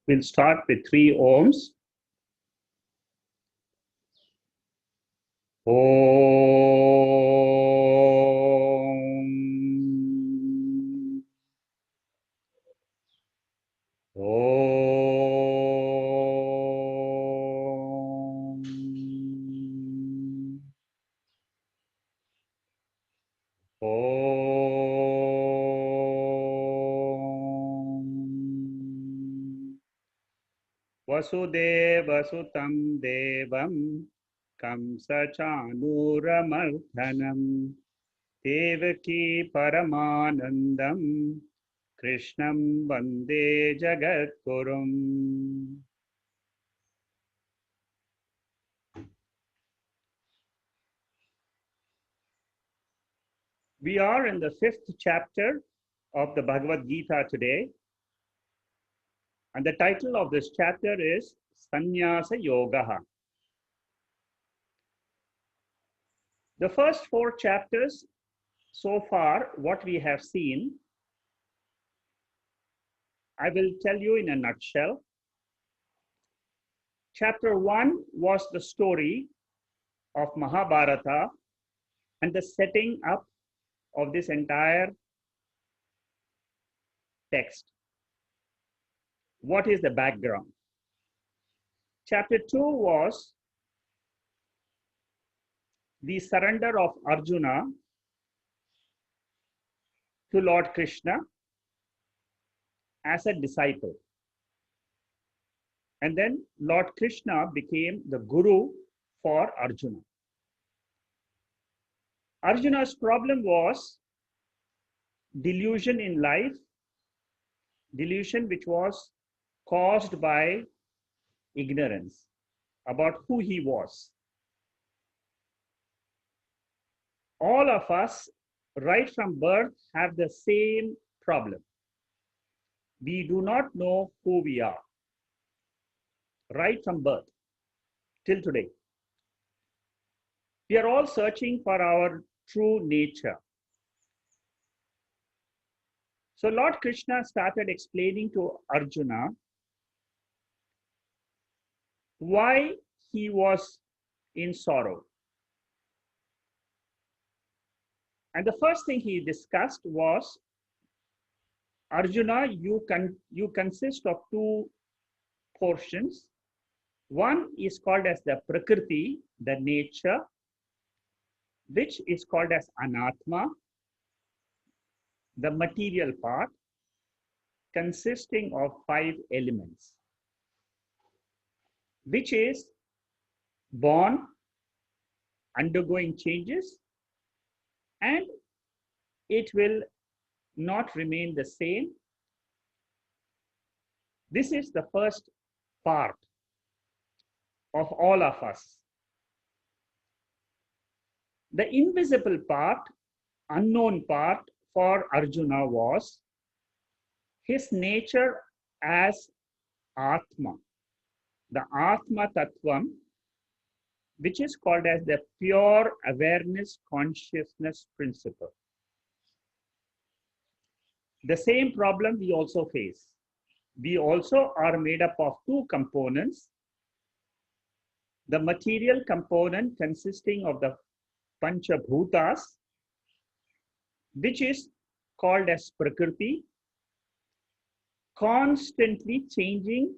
We'll start with 3 Oms. Om. Om. Om. Vasudeva Sutam Devam Kamsachanuramarthanam Devaki Paramanandam Krishnam Vande Jagatgurum. We are in the 5th chapter of the Bhagavad Gita today. And the title of this chapter is Sannyasa Yoga. The first 4 chapters so far, what we have seen, I will tell you in a nutshell. Chapter 1 was the story of Mahabharata and the setting up of this entire text. What is the background? Chapter 2 was the surrender of Arjuna to Lord Krishna as a disciple. And then Lord Krishna became the guru for Arjuna. Arjuna's problem was delusion in life, delusion which was caused by ignorance about who he was. All of us, right from birth, have the same problem. We do not know who we are, right from birth till today. We are all searching for our true nature. So Lord Krishna started explaining to Arjuna why he was in sorrow. And the first thing he discussed was, Arjuna, you consist of 2 portions. One is called as the Prakriti, the nature, which is called as Anatma, the material part, consisting of 5 elements, which is born, undergoing changes, and it will not remain the same. This is the first part of all of us. The invisible part, unknown part for Arjuna was his nature as Atma, the Atma Tattvam, which is called as the pure awareness consciousness principle. The same problem we also face. We also are made up of 2 components. The material component consisting of the Panchabhutas, which is called as Prakriti, constantly changing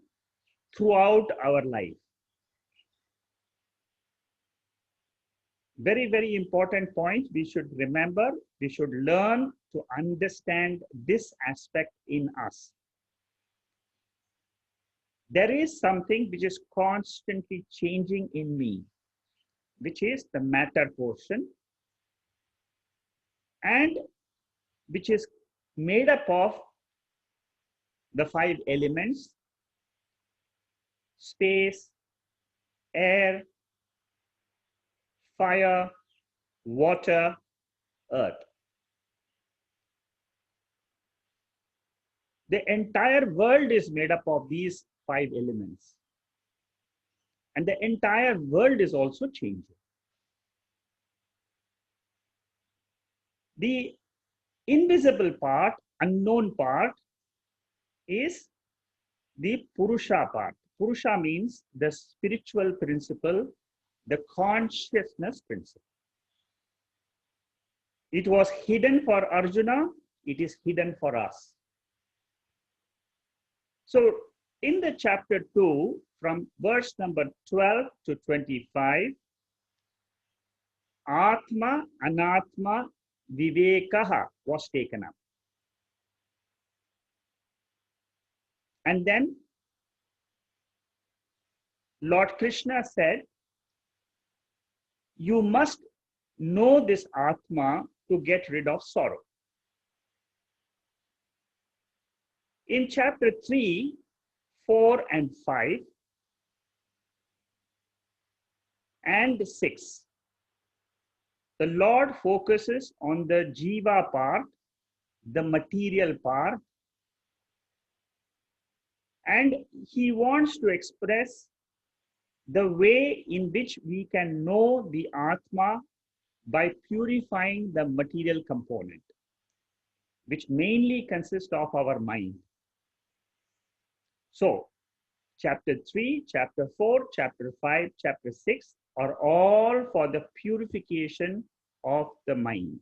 throughout our life. Very, very important point we should remember. We should learn to understand this aspect in us. There is something which is constantly changing in me, which is the matter portion, and which is made up of the 5 elements: space, air, fire, water, earth. The entire world is made up of these 5 elements. And the entire world is also changing. The invisible part, unknown part, is the Purusha part. Purusha means the spiritual principle, the consciousness principle. It was hidden for Arjuna, it is hidden for us. So in the chapter 2, from verse number 12 to 25, Atma, Anatma, Vivekaha was taken up. And then Lord Krishna said, you must know this Atma to get rid of sorrow. In chapter 3, 4 and 5 and 6, the Lord focuses on the Jiva part, the material part, and he wants to express the way in which we can know the Atma by purifying the material component, which mainly consists of our mind. So, chapter 3, chapter 4, chapter 5, chapter 6 are all for the purification of the mind,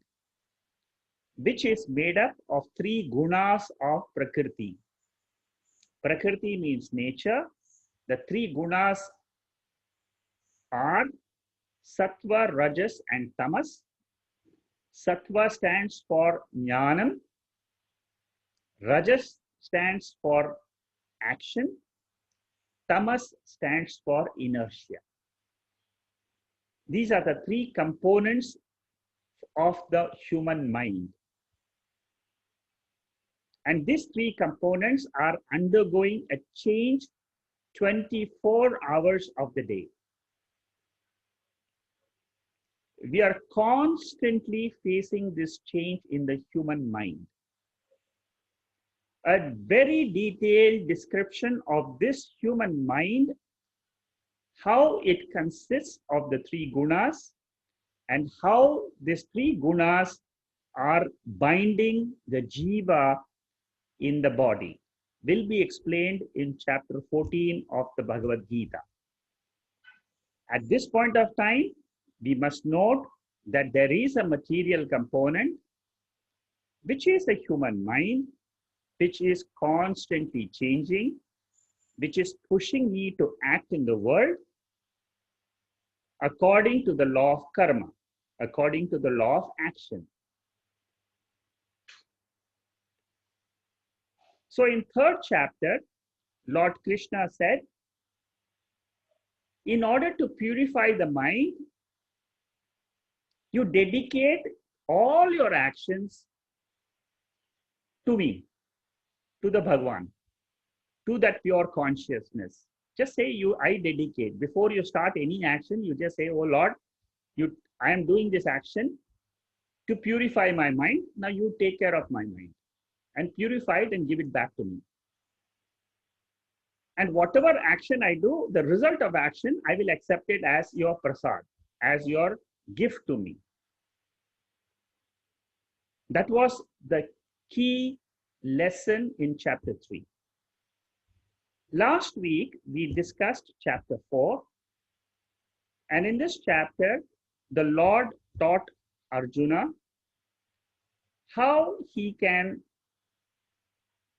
which is made up of 3 gunas of Prakriti. Prakriti means nature. The 3 gunas are Sattva, Rajas, and Tamas. Sattva stands for Jnanam. Rajas stands for action. Tamas stands for inertia. These are the 3 components of the human mind. And these 3 components are undergoing a change 24 hours of the day. We are constantly facing this change in the human mind. A very detailed description of this human mind, how it consists of the 3 gunas, and how these 3 gunas are binding the jiva in the body, will be explained in chapter 14 of the Bhagavad Gita. At this point of time, we must note that there is a material component, which is the human mind, which is constantly changing, which is pushing me to act in the world according to the law of karma, according to the law of action. So in 3rd chapter, Lord Krishna said, in order to purify the mind, you dedicate all your actions to me, to the Bhagwan, to that pure consciousness. Just say I dedicate. Before you start any action, you just say, oh Lord, I am doing this action to purify my mind. Now you take care of my mind and purify it and give it back to me. And whatever action I do, the result of action, I will accept it as your prasad, as your gift to me. That was the key lesson in chapter 3. Last week, we discussed chapter 4. And in this chapter, the Lord taught Arjuna how he can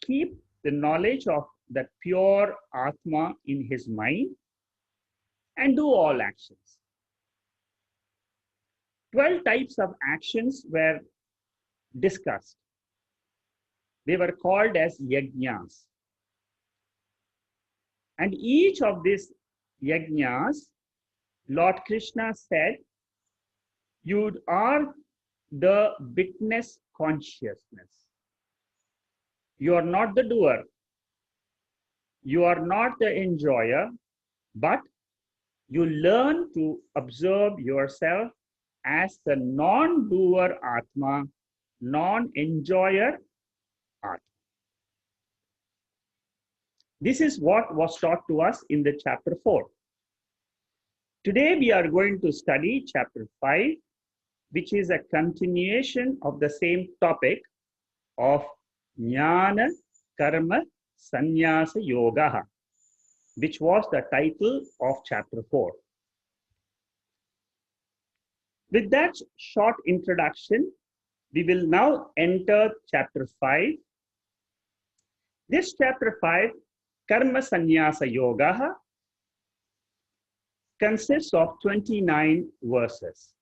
keep the knowledge of the pure Atma in his mind and do all actions. 12 types of actions were discussed. They were called as yajnas. And each of these yajnas, Lord Krishna said, you are the witness consciousness. You are not the doer. You are not the enjoyer, but you learn to observe yourself as the non-doer Atma, non-enjoyer Atma. This is what was taught to us in the chapter 4. Today we are going to study chapter 5, which is a continuation of the same topic of Jnana Karma Sanyasa Yoga, which was the title of chapter 4. With that short introduction, we will now enter chapter 5. This chapter 5, Karma Sanyasa Yoga, consists of 29 verses.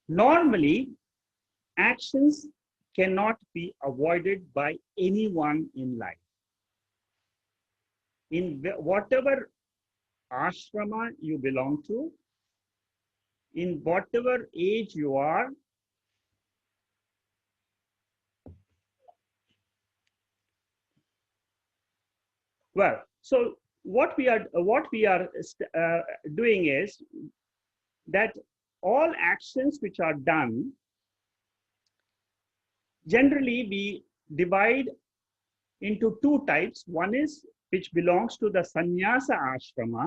Normally, actions cannot be avoided by anyone in life. In whatever ashrama you belong to, in whatever age you are, well, so what we are doing is that all actions which are done, generally we divide into two types. One is which belongs to the Sannyasa ashrama,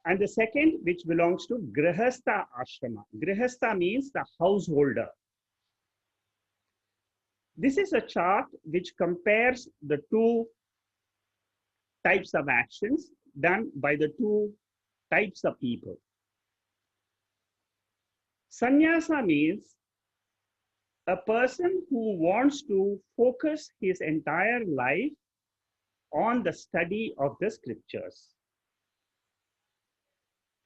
and the second which belongs to Grihastha ashrama. Grihastha means the householder. This is a chart which compares the two types of actions done by the two types of people. Sannyasa means a person who wants to focus his entire life on the study of the scriptures.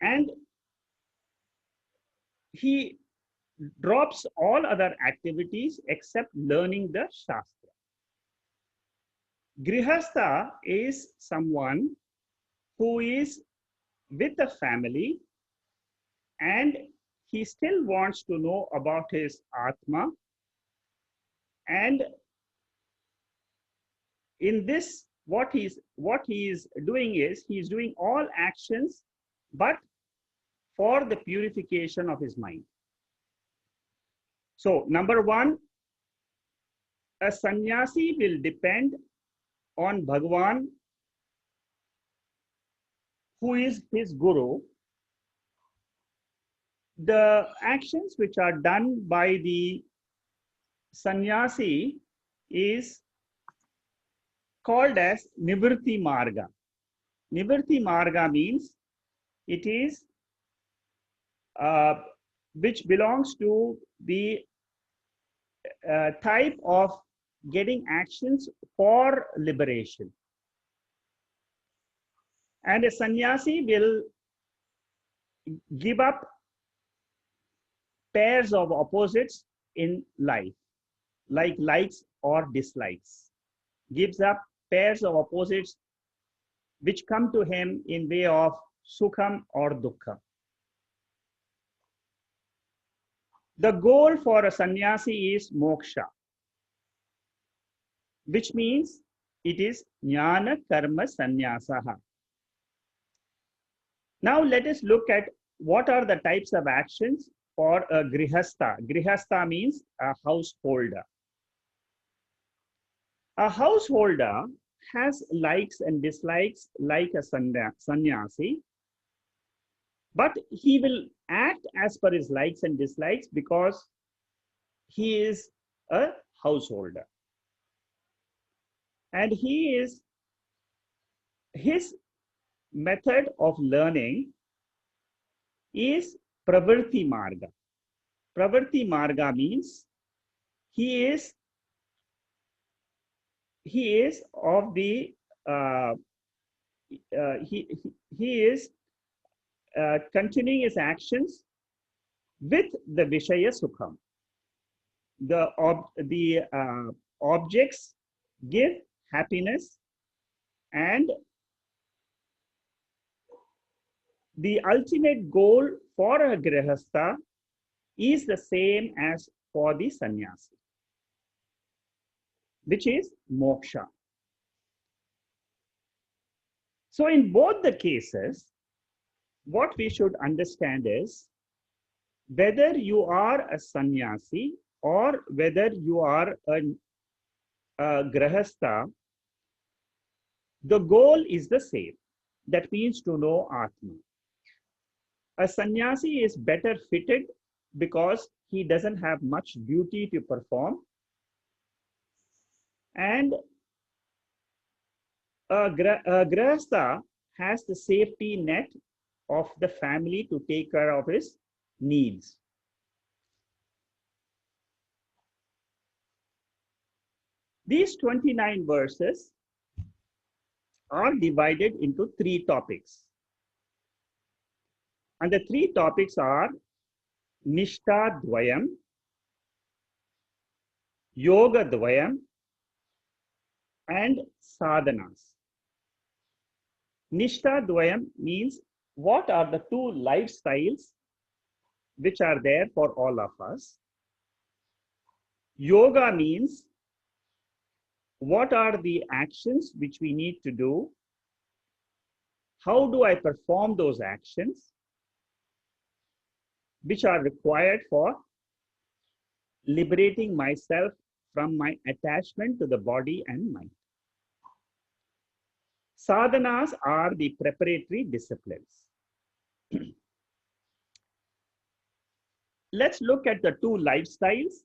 And he drops all other activities except learning the Shastra. Grihastha is someone who is with a family and he still wants to know about his Atma. And in this, what he is doing is, he is doing all actions, but for the purification of his mind. So, number one, a sannyasi will depend on Bhagavan, who is his guru. The actions which are done by the sannyasi is called as Nivritti Marga. Nivritti Marga means it is which belongs to the type of getting actions for liberation. And a sannyasi will give up pairs of opposites in life, like likes or dislikes. Gives up pairs of opposites which come to him in way of sukham or dukkha. The goal for a sannyasi is moksha, which means it is Jnana Karma Sanyasa. Now let us look at what are the types of actions for a grihastha. Grihastha means a householder. A householder has likes and dislikes like a sannyasi, but he will act as per his likes and dislikes because he is a householder. And his method of learning is pravritti marga. Pravritti marga means he is of the he is continuing his actions with the Vishaya Sukham. The objects give happiness, and the ultimate goal for a Grihastha is the same as for the sannyasi, which is moksha. So in both the cases, what we should understand is whether you are a sannyasi or whether you are a grihastha, the goal is the same. That means to know Atma. A sannyasi is better fitted because he doesn't have much duty to perform. And a Grihastha has the safety net of the family to take care of his needs. These 29 verses are divided into 3 topics. And the 3 topics are Nishtha Dvayam, Yoga Dvayam, and Sadhanas. Nishtha Dvayam means what are the 2 lifestyles which are there for all of us. Yoga means what are the actions which we need to do? How do I perform those actions which are required for liberating myself from my attachment to the body and mind? Sadhanas are the preparatory disciplines. Let's look at the 2 lifestyles.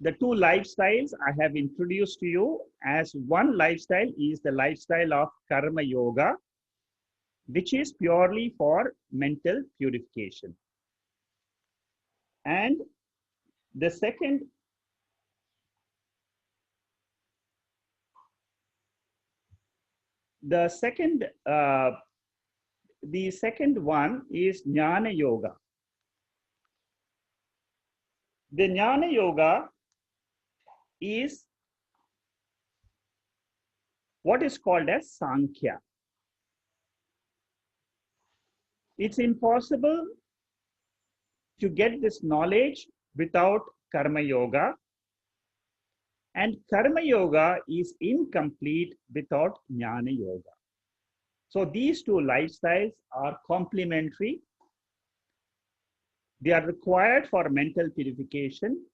The 2 lifestyles I have introduced to you as one lifestyle is the lifestyle of Karma Yoga, which is purely for mental purification. And the second one is Jnana Yoga. The Jnana Yoga is what is called as Sankhya. It's impossible to get this knowledge without Karma Yoga, and Karma Yoga is incomplete without Jnana Yoga. So these 2 lifestyles are complementary. They are required for mental purification.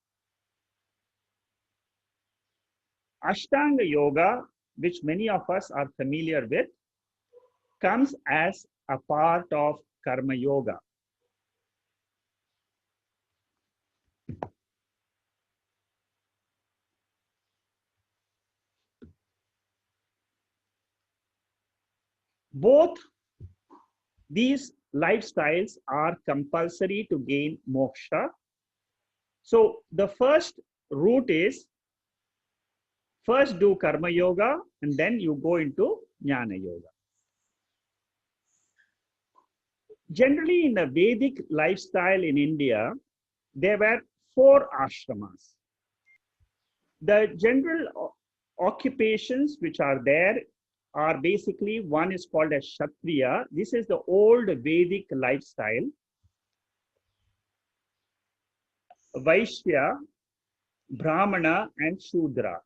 Ashtanga Yoga, which many of us are familiar with, comes as a part of Karma Yoga. Both these lifestyles are compulsory to gain moksha. So the first route is first do Karma Yoga and then you go into Jnana Yoga. Generally, in the Vedic lifestyle in India, there were 4 ashramas. The general occupations which are there are basically, one is called as Kshatriya. This is the old Vedic lifestyle. Vaishya, Brahmana, and Shudra.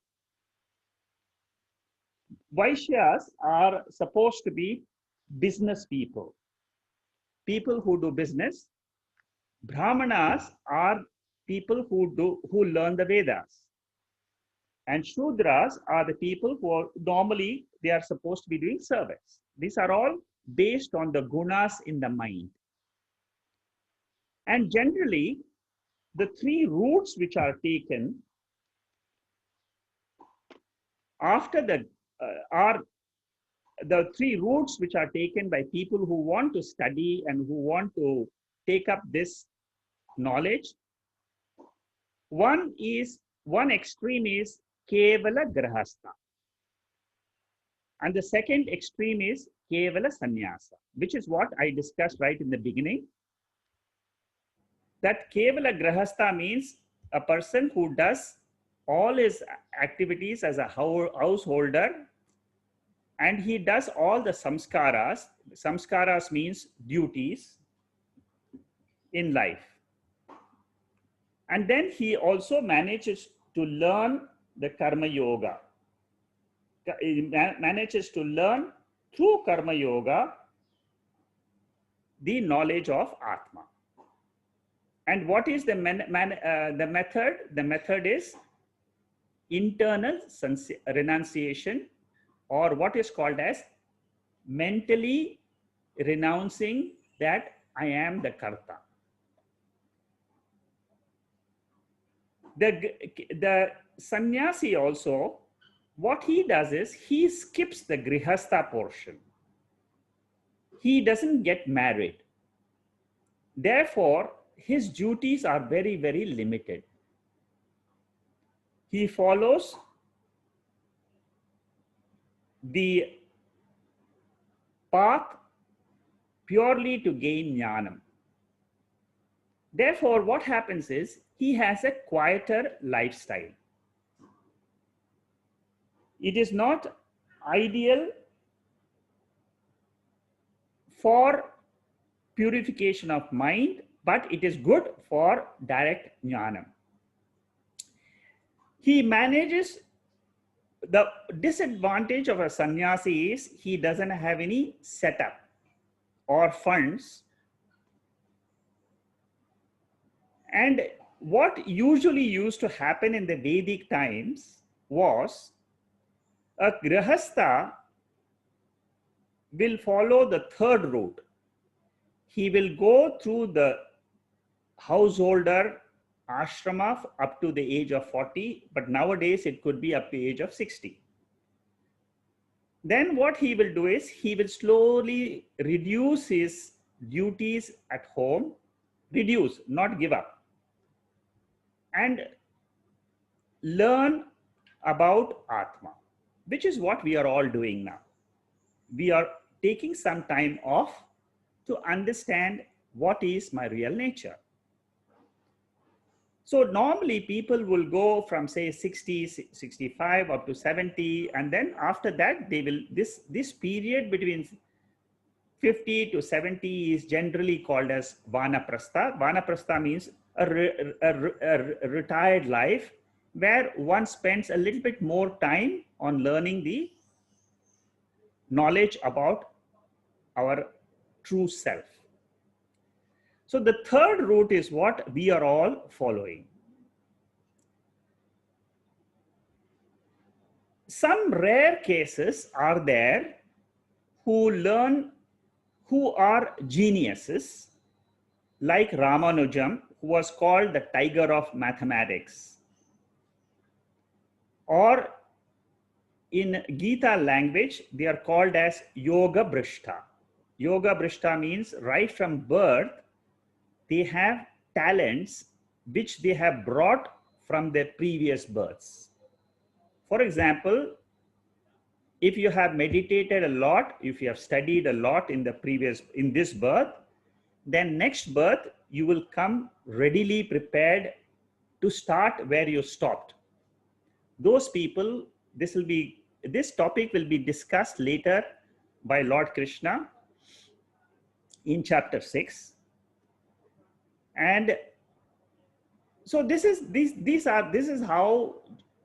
Vaishyas are supposed to be business people, people who do business. Brahmanas are people who learn the Vedas. And Shudras are the people who are normally they are supposed to be doing service. These are all based on the gunas in the mind. And generally, the 3 routes which are taken after are the 3 routes which are taken by people who want to study and who want to take up this knowledge. One extreme is Kevala Grihastha. And the second extreme is Kevala Sanyasa, which is what I discussed right in the beginning. That Kevala Grihastha means a person who does all his activities as a householder, and he does all the samskaras. Samskaras means duties in life. And then he also manages to learn the Karma Yoga. He manages to learn through Karma Yoga the knowledge of Atma. And what is the method? The method is internal renunciation, or what is called as mentally renouncing that I am the Karta. The sannyasi also what he does is he skips the Grihastha portion. He doesn't get married. Therefore, his duties are very, very limited. He follows the path purely to gain jnanam. Therefore, what happens is he has a quieter lifestyle. It is not ideal for purification of mind, but it is good for direct jnanam. He manages. The disadvantage of a sannyasi is he doesn't have any setup or funds. And what usually used to happen in the Vedic times was a grihastha will follow the third route. He will go through the householder ashrama up to the age of 40, but nowadays it could be up to the age of 60. Then what he will do is he will slowly reduce his duties at home, reduce, not give up, and learn about Atma, which is what we are all doing now. We are taking some time off to understand what is my real nature. So normally people will go from say 60, 65 up to 70, and then after that they will, this period between 50 to 70 is generally called as vanaprastha. Vanaprastha means a retired life where one spends a little bit more time on learning the knowledge about our true self. So the third route is what we are all following. Some rare cases are there who are geniuses, like Ramanujam, who was called the tiger of mathematics. Or in Gita language, they are called as yoga brishta. Yoga brishta means right from birth, they have talents which they have brought from their previous births. For example, if you have meditated a lot, if you have studied a lot in this birth, then next birth you will come readily prepared to start where you stopped. Those people, this topic will be discussed later by Lord Krishna in chapter 6. And so this is how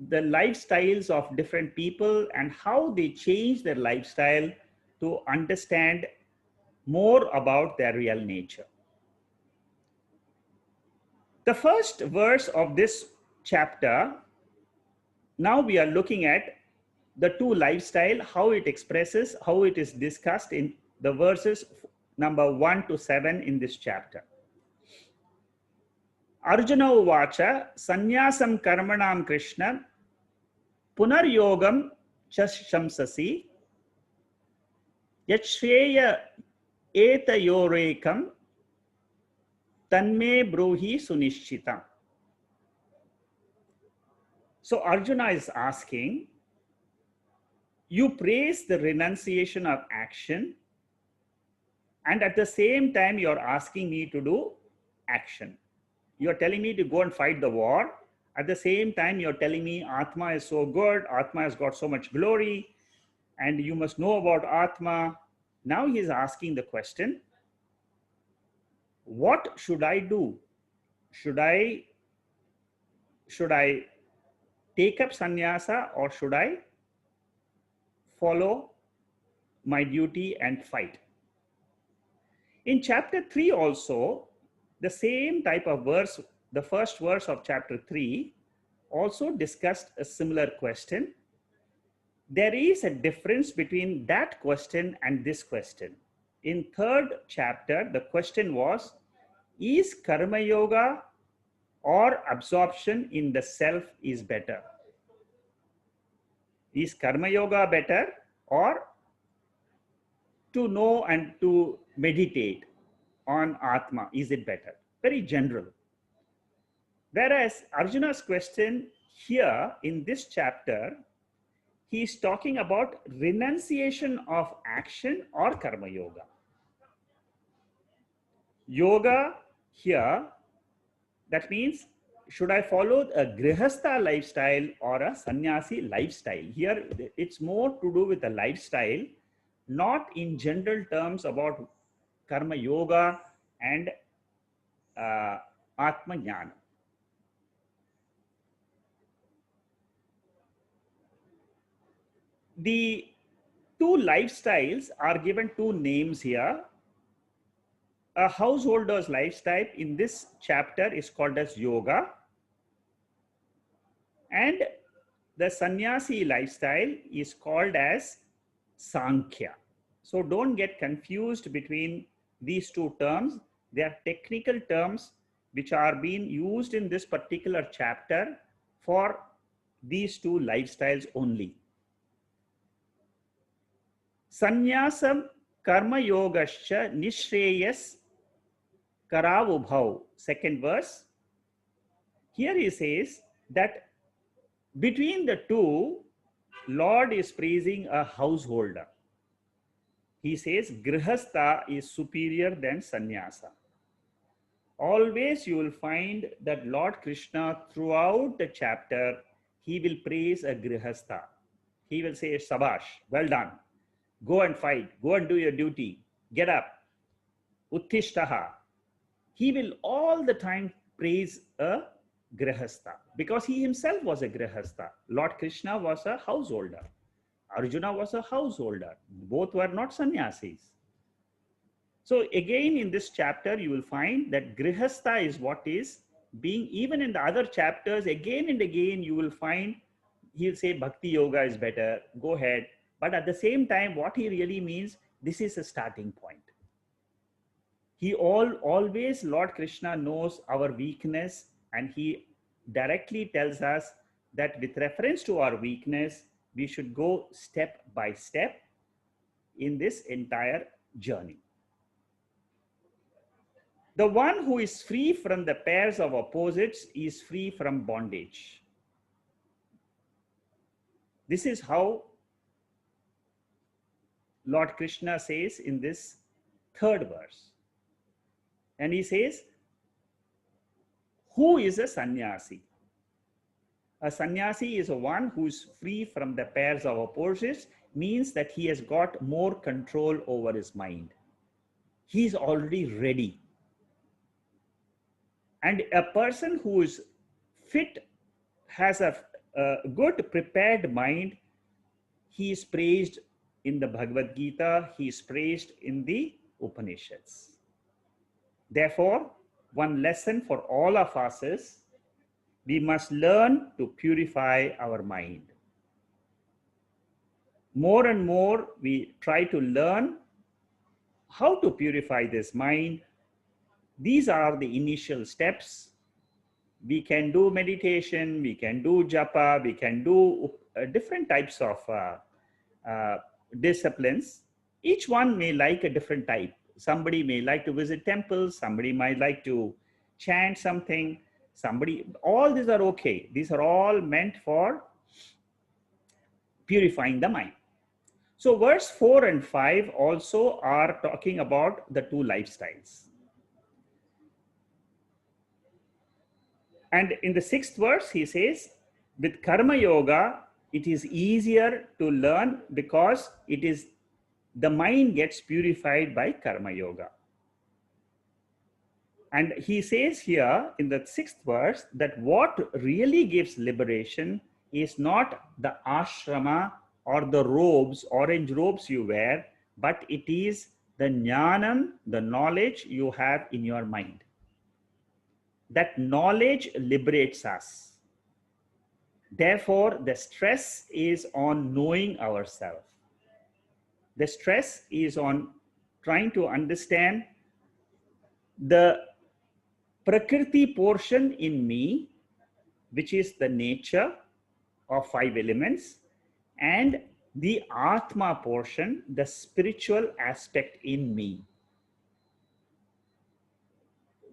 the lifestyles of different people and how they change their lifestyle to understand more about their real nature. The first verse of this chapter, now we are looking at the two lifestyle, how it expresses, how it is discussed in the verses number 1 to 7 in this chapter. Arjuna uvacha sannyasim karmanam Krishna punaryogam shamsasi yachshreya etayorekam tanme bruhi sunishchitam. So Arjuna is asking, you praise the renunciation of action, and at the same time you're asking me to do action. You're telling me to go and fight the war. At the same time, you're telling me Atma is so good, Atma has got so much glory, and you must know about Atma. Now he's asking the question, what should I do? Should I take up sannyasa, or should I follow my duty and fight? In chapter 3 also, the same type of verse, the first verse of chapter 3 also discussed a similar question. There is a difference between that question and this question. In third chapter, the question was, is karma yoga or absorption in the self is better? Is Karma Yoga better, or to know and to meditate on Atma, is it better? Very general. Whereas Arjuna's question here in this chapter, he is talking about renunciation of action or Karma Yoga. Yoga here, that means, should I follow a Grihastha lifestyle or a Sannyasi lifestyle? Here, it's more to do with the lifestyle, not in general terms about Karma Yoga and Atma Jnana. The two lifestyles are given two names here. A householder's lifestyle in this chapter is called as yoga, and the sannyasi lifestyle is called as sankhya. So don't get confused between these two terms. They are technical terms which are being used in this particular chapter for these two lifestyles only. Sannyasam karma yogascha nishreyas karavubhav. Second verse. Here he says that between the two, Lord is praising a householder. He says Grihastha is superior than Sannyasa. Always you will find that Lord Krishna throughout the chapter, he will praise a Grihastha. He will say, Sabash, well done. Go and fight. Go and do your duty. Get up. Uttishtaha. He will all the time praise a Grihastha because he himself was a Grihastha. Lord Krishna was a householder. Arjuna was a householder. Both were not sannyasis. So again in this chapter you will find that Grihastha is what is being, even in the other chapters, again and again you will find he'll say Bhakti Yoga is better, go ahead. But at the same time, what he really means, this is a starting point. He always, Lord Krishna knows our weakness, and he directly tells us that with reference to our weakness, we should go step by step in this entire journey. The one who is free from the pairs of opposites is free from bondage. This is how Lord Krishna says in this third verse. And he says, who is a sannyasi? A sannyasi is a one who is free from the pairs of opposites, means that he has got more control over his mind. He is already ready. And a person who is fit, has a good prepared mind, he is praised in the Bhagavad Gita, he is praised in the Upanishads. Therefore, one lesson for all of us is we must learn to purify our mind. More and more we try to learn how to purify this mind. These are the initial steps. We can do meditation, we can do japa, we can do different types of disciplines. Each one may like a different type. Somebody may like to visit temples, somebody might like to chant something, all these are okay. These are all meant for purifying the mind. So verse 4 and 5 also are talking about the two lifestyles. And in the 6th verse, he says, with Karma Yoga, it is easier to learn because the mind gets purified by Karma Yoga. And he says here in the 6th verse that what really gives liberation is not the ashrama or the robes, orange robes you wear, but it is the jnanam, the knowledge you have in your mind. That knowledge liberates us. Therefore, the stress is on knowing ourselves. The stress is on trying to understand the Prakriti portion in me, which is the nature of 5 elements, and the Atma portion, the spiritual aspect in me.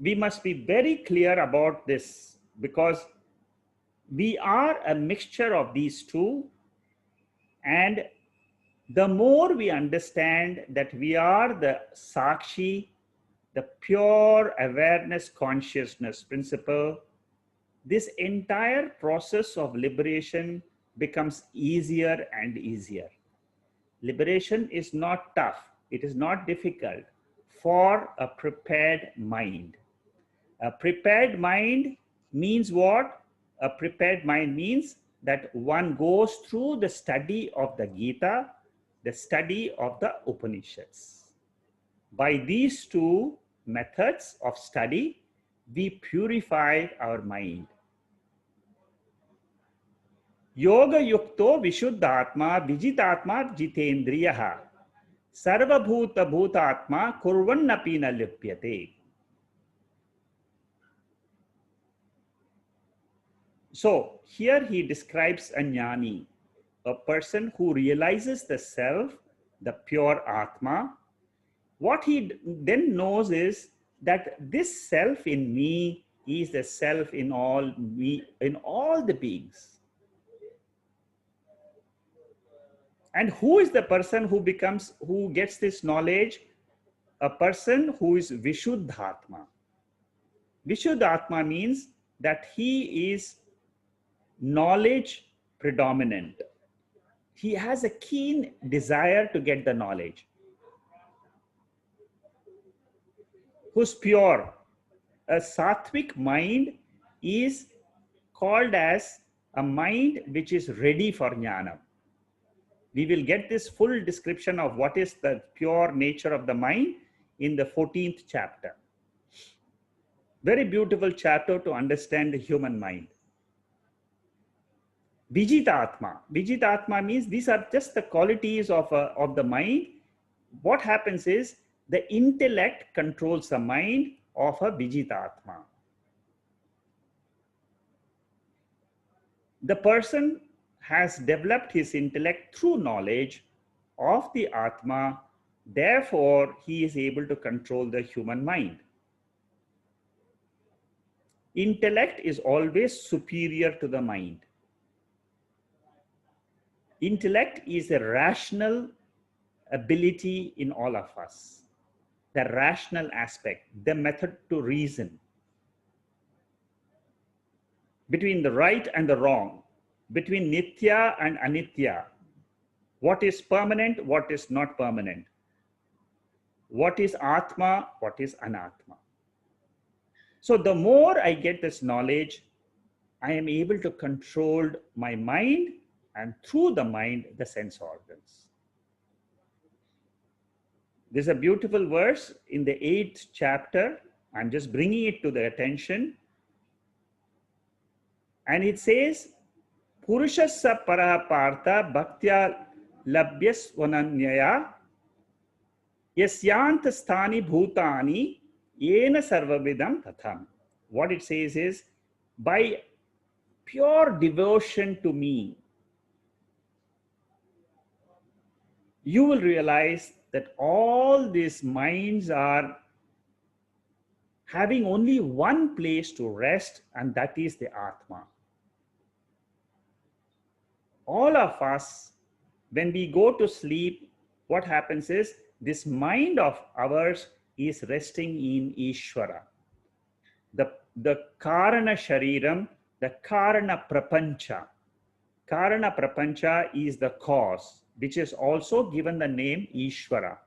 We must be very clear about this because we are a mixture of these two, and the more we understand that we are the Sakshi, the pure awareness consciousness principle, this entire process of liberation becomes easier and easier. Liberation is not tough, it is not difficult for a prepared mind. A prepared mind means what? A prepared mind means that one goes through the study of the Gita, the study of the Upanishads. By these two methods of study, we purify our mind. Yoga yukto vishuddhatma vijitatma jitendriyaha sarvabhuta bhutatma kurvannapi na lipyate. So here he describes a jnani, a person who realizes the self, the pure Atma. What he then knows is that this self in me is the self in all me, in all the beings. And who is the person who gets this knowledge? A person who is Vishuddhatma. Vishuddhatma means that he is knowledge predominant. He has a keen desire to get the knowledge. Who's pure? A sattvic mind is called as a mind which is ready for jnana. We will get this full description of what is the pure nature of the mind in the 14th chapter. Very beautiful chapter to understand the human mind. Vijitatma. Vijitatma means these are just the qualities of the mind. What happens is the intellect controls the mind of a Vijitatma. The person has developed his intellect through knowledge of the Atma. Therefore, he is able to control the human mind. Intellect is always superior to the mind. Intellect is a rational ability in all of us, the rational aspect, the method to reason between the right and the wrong, between Nitya and Anitya, what is permanent, what is not permanent, what is Atma, what is Anatma. So the more I get this knowledge, I am able to control my mind and through the mind, the sense organs. There's a beautiful verse in the 8th chapter. I'm just bringing it to the attention. And it says, Purushassa para partha bhaktya labhyas vananyaya yasyant sthani bhutani yena sarvavidam tatham. What it says is, by pure devotion to me, you will realize that all these minds are having only one place to rest, and that is the Atma. All of us, when we go to sleep, what happens is this mind of ours is resting in Ishvara. The Karana Shariram, the Karana Prapancha. Karana Prapancha is the cause, which is also given the name Ishvara.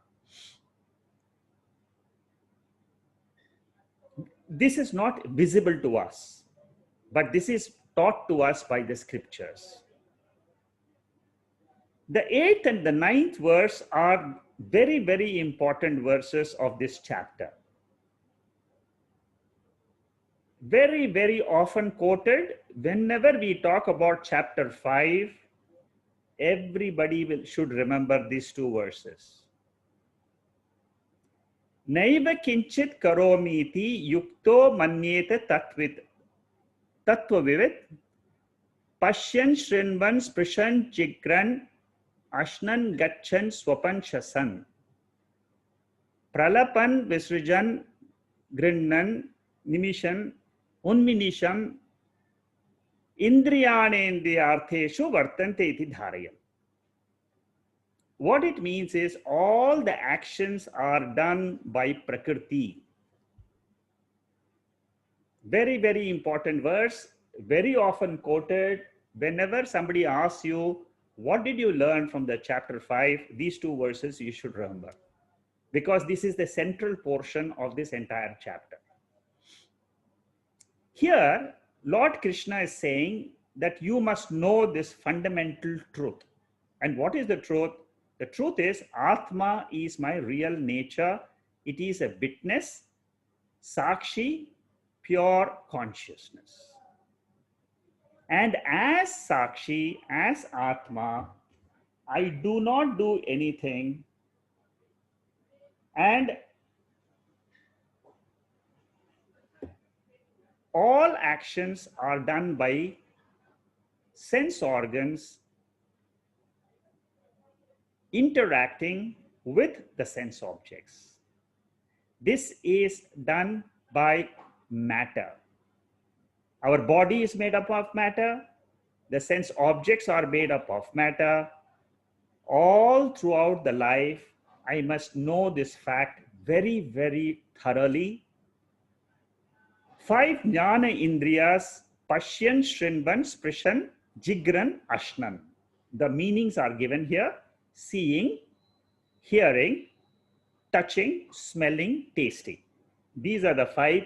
This is not visible to us, but this is taught to us by the scriptures. The 8th and the 9th verse are very, very important verses of this chapter. Very, very often quoted. Whenever we talk about chapter 5, everybody should remember these two verses. Naiva kinchit karomiti yukto manyete tatvavivit Pashyan Shrinvan Sprishan Jigran Ashnan Gachan Swapan Shasan Pralapan Visrijan Grinnan Nimishan Unminisham Indriyanendriyartheshu Vartante iti dharayam. What it means is all the actions are done by Prakriti. Very, very important verse, very often quoted. Whenever somebody asks you, what did you learn from the chapter 5? These two verses you should remember, because this is the central portion of this entire chapter. Here, Lord Krishna is saying that you must know this fundamental truth. And what is the truth? The truth is, Atma is my real nature. It is a witness, Sakshi, pure consciousness. And as Sakshi, as Atma, I do not do anything, and all actions are done by sense organs interacting with the sense objects. This is done by matter. Our body is made up of matter. The sense objects are made up of matter. All throughout the life, I must know this fact very, very thoroughly. 5 Jnana Indriyas, Pashyan, Shrinvan, Sprishan, Jigran, Ashnan. The meanings are given here: seeing, hearing, touching, smelling, tasting. These are the 5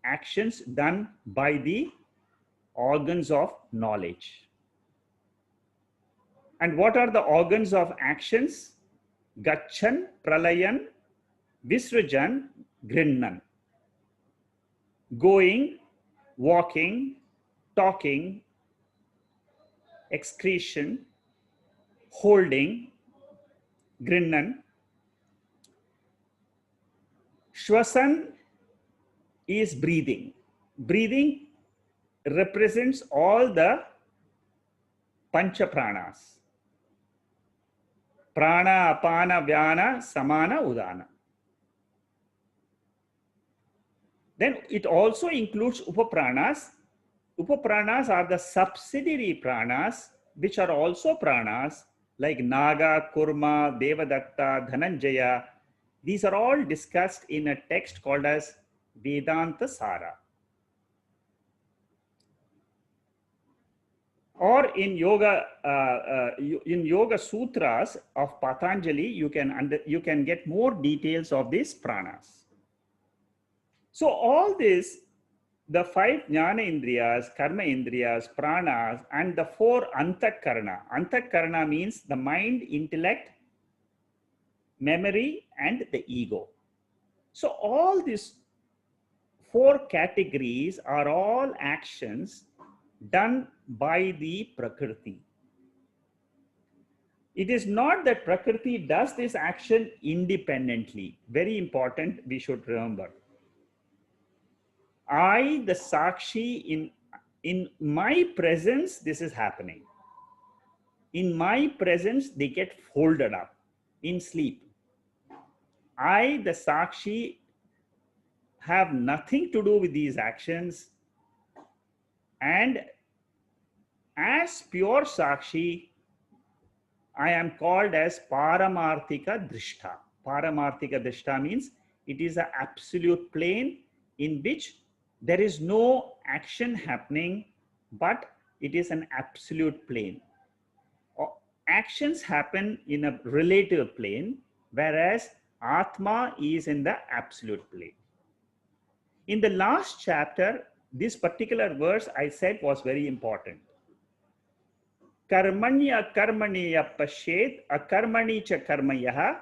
actions done by the organs of knowledge. And what are the organs of actions? Gachan, Pralayan, Visrajan, Grinnan. Going, walking, talking, excretion, holding, Grinnan. Shwasan is breathing. Breathing represents all the pancha pranas: prana, apana, vyana, samana, udana. Then it also includes upapranas. Upapranas are the subsidiary pranas, which are also pranas, like Naga, Kurma, Devadatta, Dhananjaya. These are all discussed in a text called as Vedanta Or in yoga sutras of Patanjali, you can get more details of these pranas. So all this, the 5 Jnana Indriyas, Karma Indriyas, Pranas, and the 4 Antakarana. Antakarana means the mind, intellect, memory, and the ego. So all these 4 categories are all actions done by the Prakriti. It is not that Prakriti does this action independently. Very important, we should remember. I, the Sakshi, in my presence, this is happening. In my presence, they get folded up in sleep. I, the Sakshi, have nothing to do with these actions. And as pure Sakshi, I am called as Paramarthika Drishta. Paramarthika Drishta means it is an absolute plane in which there is no action happening, but it is an absolute plane. Actions happen in a relative plane, whereas Atma is in the absolute plane. In the last chapter, this particular verse I said was very important. Karmanya karmaniya pashet akarmani cha karmayaha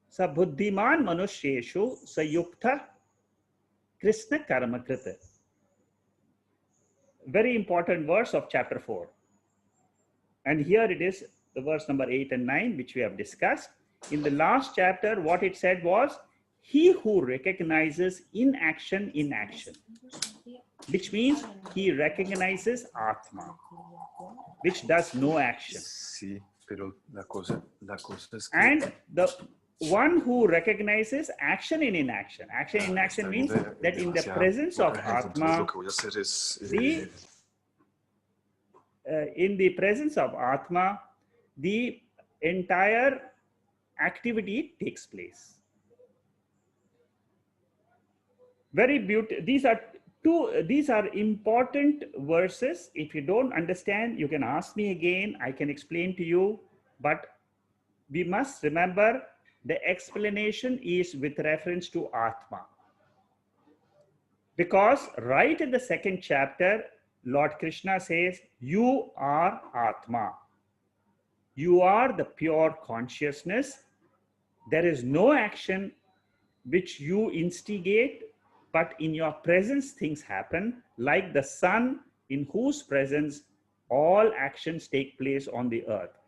sa buddhiman manusheshu sayukta Krishna karmakrita. Very important verse of chapter 4. And here it is, the verse number 8 and 9, which we have discussed. In the last chapter, what it said was, he who recognizes inaction in action, which means he recognizes Atma. which does no action. Sì, però la cosa è che And the one who recognizes action in inaction. Action in inaction means that in the presence of Atma, in the presence of Atma, the entire activity takes place. Very beautiful. These are important verses. If you don't understand, you can ask me again. I can explain to you. But we must remember the explanation is with reference to Atma. Because right in the second chapter, Lord Krishna says, you are Atma. You are the pure consciousness. There is no action which you instigate, but in your presence things happen, like the sun in whose presence all actions take place on the earth.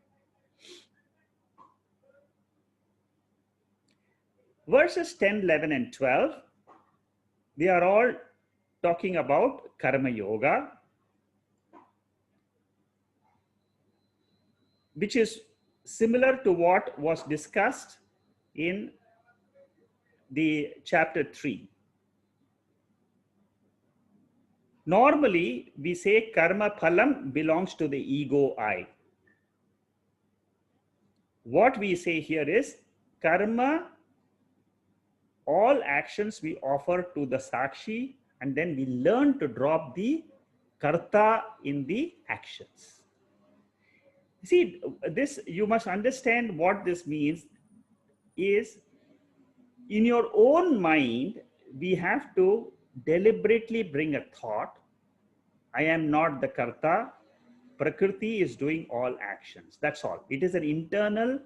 Verses 10, 11, and 12, they are all talking about Karma Yoga, which is similar to what was discussed in the chapter 3. Normally, we say karma phalam belongs to the ego I. What we say here is karma, all actions we offer to the sakshi, and then we learn to drop the karta in the actions. See, this, you must understand what this means is, in your own mind, we have to deliberately bring a thought. I am not the karta. Prakriti is doing all actions. That's all. It is an internal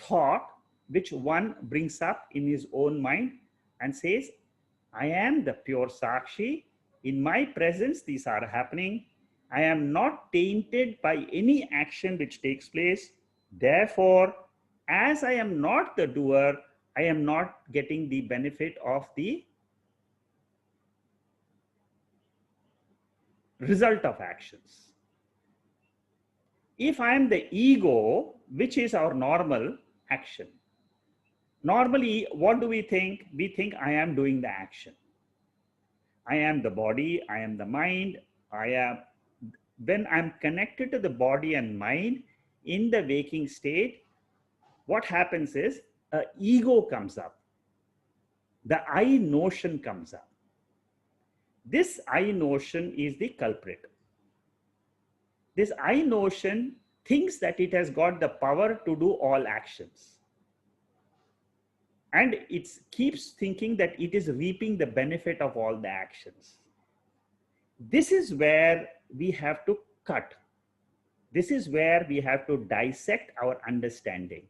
thought which one brings up in his own mind and says, I am the pure Sakshi. In my presence, these are happening. I am not tainted by any action which takes place. Therefore, as I am not the doer, I am not getting the benefit of the result of actions. If I am the ego, which is our normal action, normally, what do we think? We think I am doing the action. I am the body, I am the mind, I am. When I'm connected to the body and mind in the waking state, what happens is an ego comes up. The I notion comes up. This I notion is the culprit. This I notion thinks that it has got the power to do all actions. And it keeps thinking that it is reaping the benefit of all the actions. This is where we have to cut. This is where we have to dissect our understanding.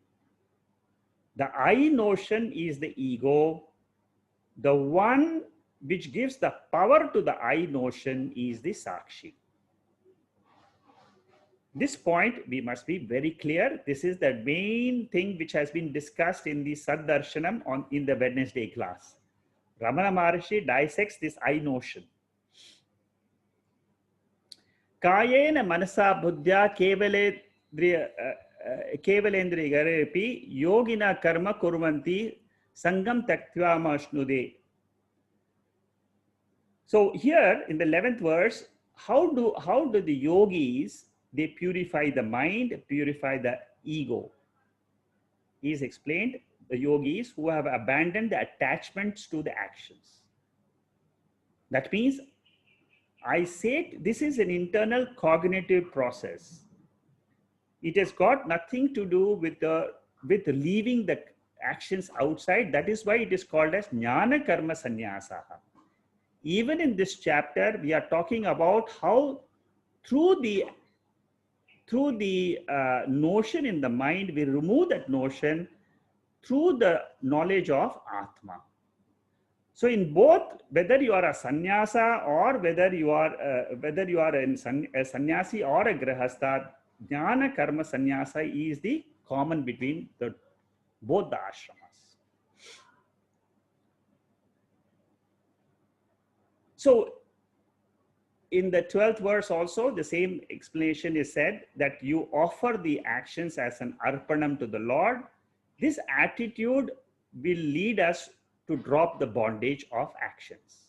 The I notion is the ego. The one which gives the power to the I notion is the Sakshi. This point we must be very clear. This is the main thing which has been discussed in the Saddarshanam in the Wednesday class. Ramana Maharshi dissects this I notion. Kayena manasa buddhya kevalendrigarepi yogina karma kurvanti sangam taktva mashnude. So here in the 11th verse, how do the yogis, they purify the mind, purify the ego? He is explained, the yogis who have abandoned the attachments to the actions. That means, I say this is an internal cognitive process. It has got nothing to do with leaving the actions outside. That is why it is called as Jnana Karma Sanyasa. Even in this chapter, we are talking about how through the notion in the mind, we remove that notion through the knowledge of Atma. So in both, whether you are a sannyasa or whether you are a sannyasi or a grihastha, Jnana Karma Sanyasa is the common between both the ashramas. So in the 12th verse also, the same explanation is said that you offer the actions as an arpanam to the Lord. This attitude will lead us to drop the bondage of actions.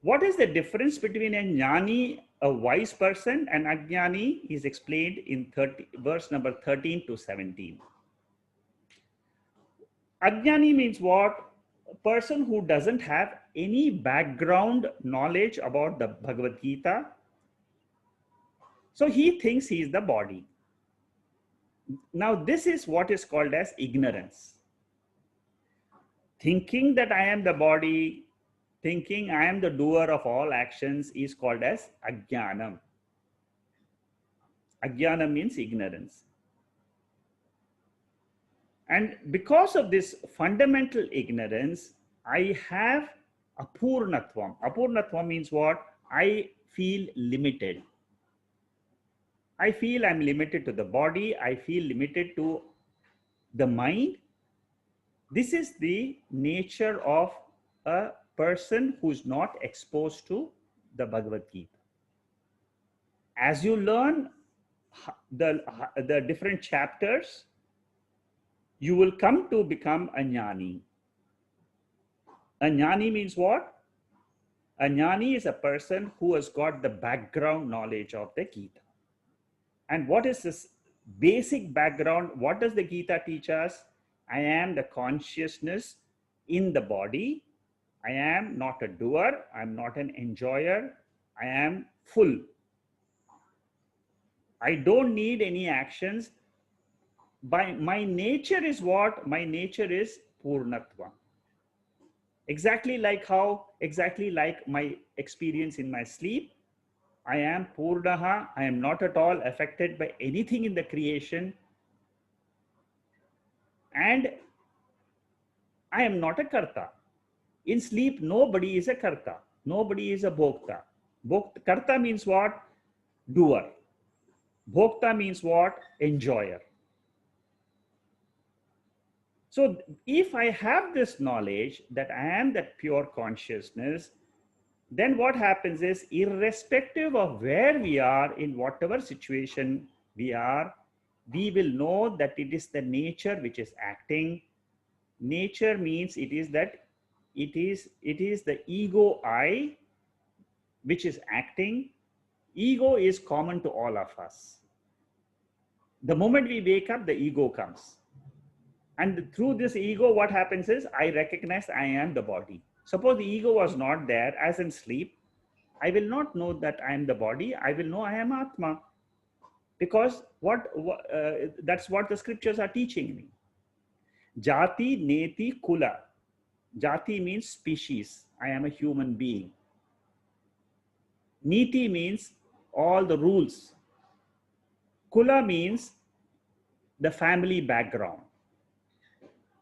What is the difference between a jnani, a wise person, and ajnani is explained in verse number 13 to 17. Ajnani means what? A person who doesn't have any background knowledge about the Bhagavad Gita. So he thinks he is the body. Now this is what is called as ignorance. Thinking that I am the body, thinking I am the doer of all actions is called as ajnanam. Ajnana means ignorance. And because of this fundamental ignorance, I have apurnatvam. Apurnatvam means what? I feel limited. I feel I'm limited to the body. I feel limited to the mind. This is the nature of a person who's not exposed to the Bhagavad Gita. As you learn the different chapters, you will come to become a jnani. A jnani means what? A jnani is a person who has got the background knowledge of the Gita. And what is this basic background? What does the Gita teach us? I am the consciousness in the body. I am not a doer. I'm not an enjoyer. I am full. I don't need any actions. By my nature is what? My nature is purnatva. Exactly like my experience in my sleep. I am purnaha. I am not at all affected by anything in the creation. And I am not a karta. In sleep, nobody is a karta. Nobody is a bhokta. Karta means what? Doer. Bhokta means what? Enjoyer. So if I have this knowledge that I am that pure consciousness, then what happens is, irrespective of where we are, in whatever situation we are, we will know that it is the nature which is acting. Nature means it is the ego I which is acting. Ego is common to all of us. The moment we wake up, the ego comes. And through this ego, what happens is, I recognize I am the body. Suppose the ego was not there, as in sleep, I will not know that I am the body. I will know I am Atma. Because that's what the scriptures are teaching me. Jati, neti, kula. Jati means species. I am a human being. Niti means all the rules. Kula means the family background.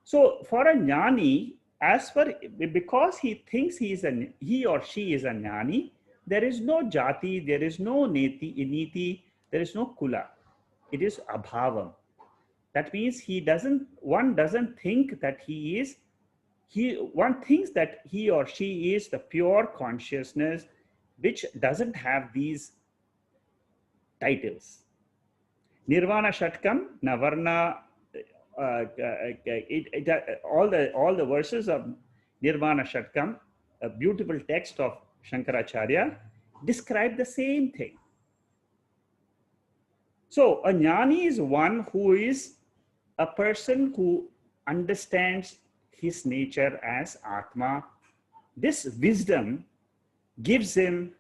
So for a jnani, because he thinks he or she is a jnani, there is no jati, there is no niti, there is no kula. It is abhavam. That means one doesn't think that one thinks that he or she is the pure consciousness which doesn't have these titles. Nirvana Shatkam, Navarna, all the verses of Nirvana Shatkam, a beautiful text of Shankaracharya, describe the same thing. So a jnani is one who is a person who understands his nature as Atma. This wisdom gives him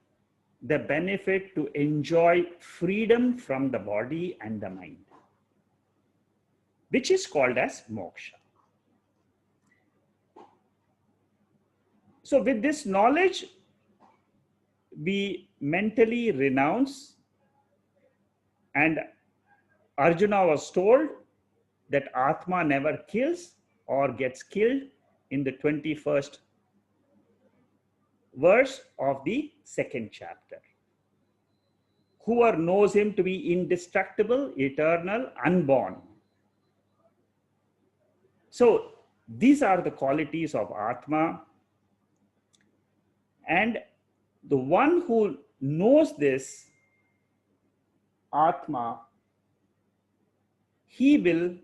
the benefit to enjoy freedom from the body and the mind, which is called as moksha. So with this knowledge, we mentally renounce, and Arjuna was told that Atma never kills or gets killed in the 21st verse of the 2nd chapter. Whoever knows him to be indestructible, eternal, unborn. So these are the qualities of Atma. And the one who knows this Atma, he will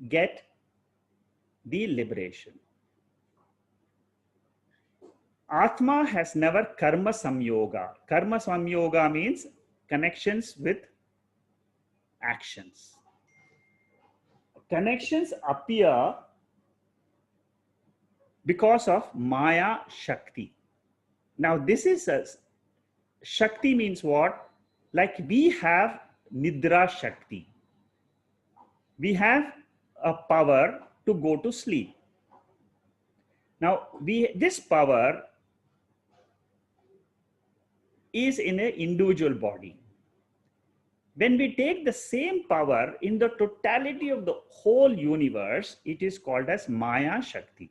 get the liberation. Atma has never karma samyoga. Karma samyoga means connections with actions. Connections appear because of Maya Shakti. Now, this is a Shakti means what? Like we have Nidra Shakti. We have a power to go to sleep. Now, this power is in an individual body. When we take the same power in the totality of the whole universe, it is called as Maya Shakti.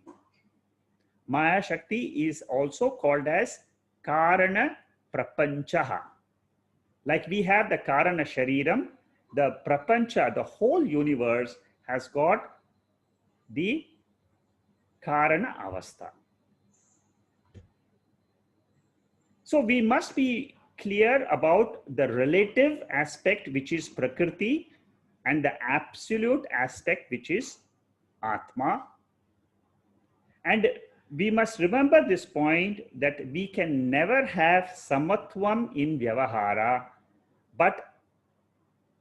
Maya Shakti is also called as Karana Prapanchaha. Like we have the Karana Shariram, the Prapancha, the whole universe has got the Karana Avastha. So we must be clear about the relative aspect, which is Prakriti, and the absolute aspect, which is Atma. And we must remember this point that we can never have samatvam in Vyavahara, but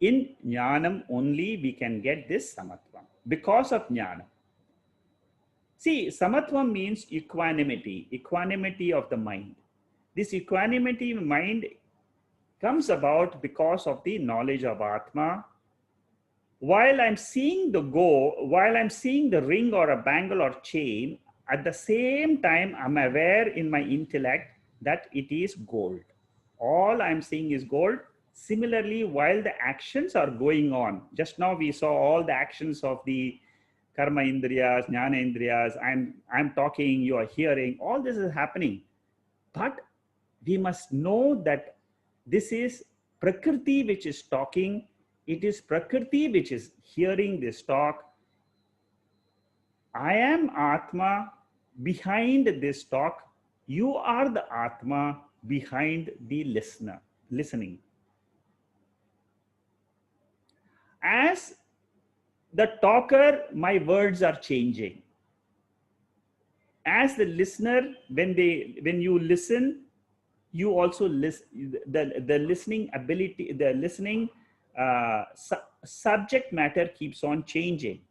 in Jnanam only we can get this samatvam because of Jnana. See, samatvam means equanimity, equanimity of the mind. This equanimity of mind comes about because of the knowledge of Atma. While I'm seeing the ring or a bangle or chain, at the same time, I'm aware in my intellect that it is gold. All I'm seeing is gold. Similarly, while the actions are going on, just now we saw all the actions of the karma indriyas, jnana indriyas, I'm talking, you are hearing, all this is happening. But we must know that this is Prakriti which is talking. It is Prakriti which is hearing this talk. I am Atma behind this talk. You are the Atma behind the listening. As the talker, my words are changing. As the listener, when you listen, you also listen. The listening ability, the listening subject matter keeps on changing.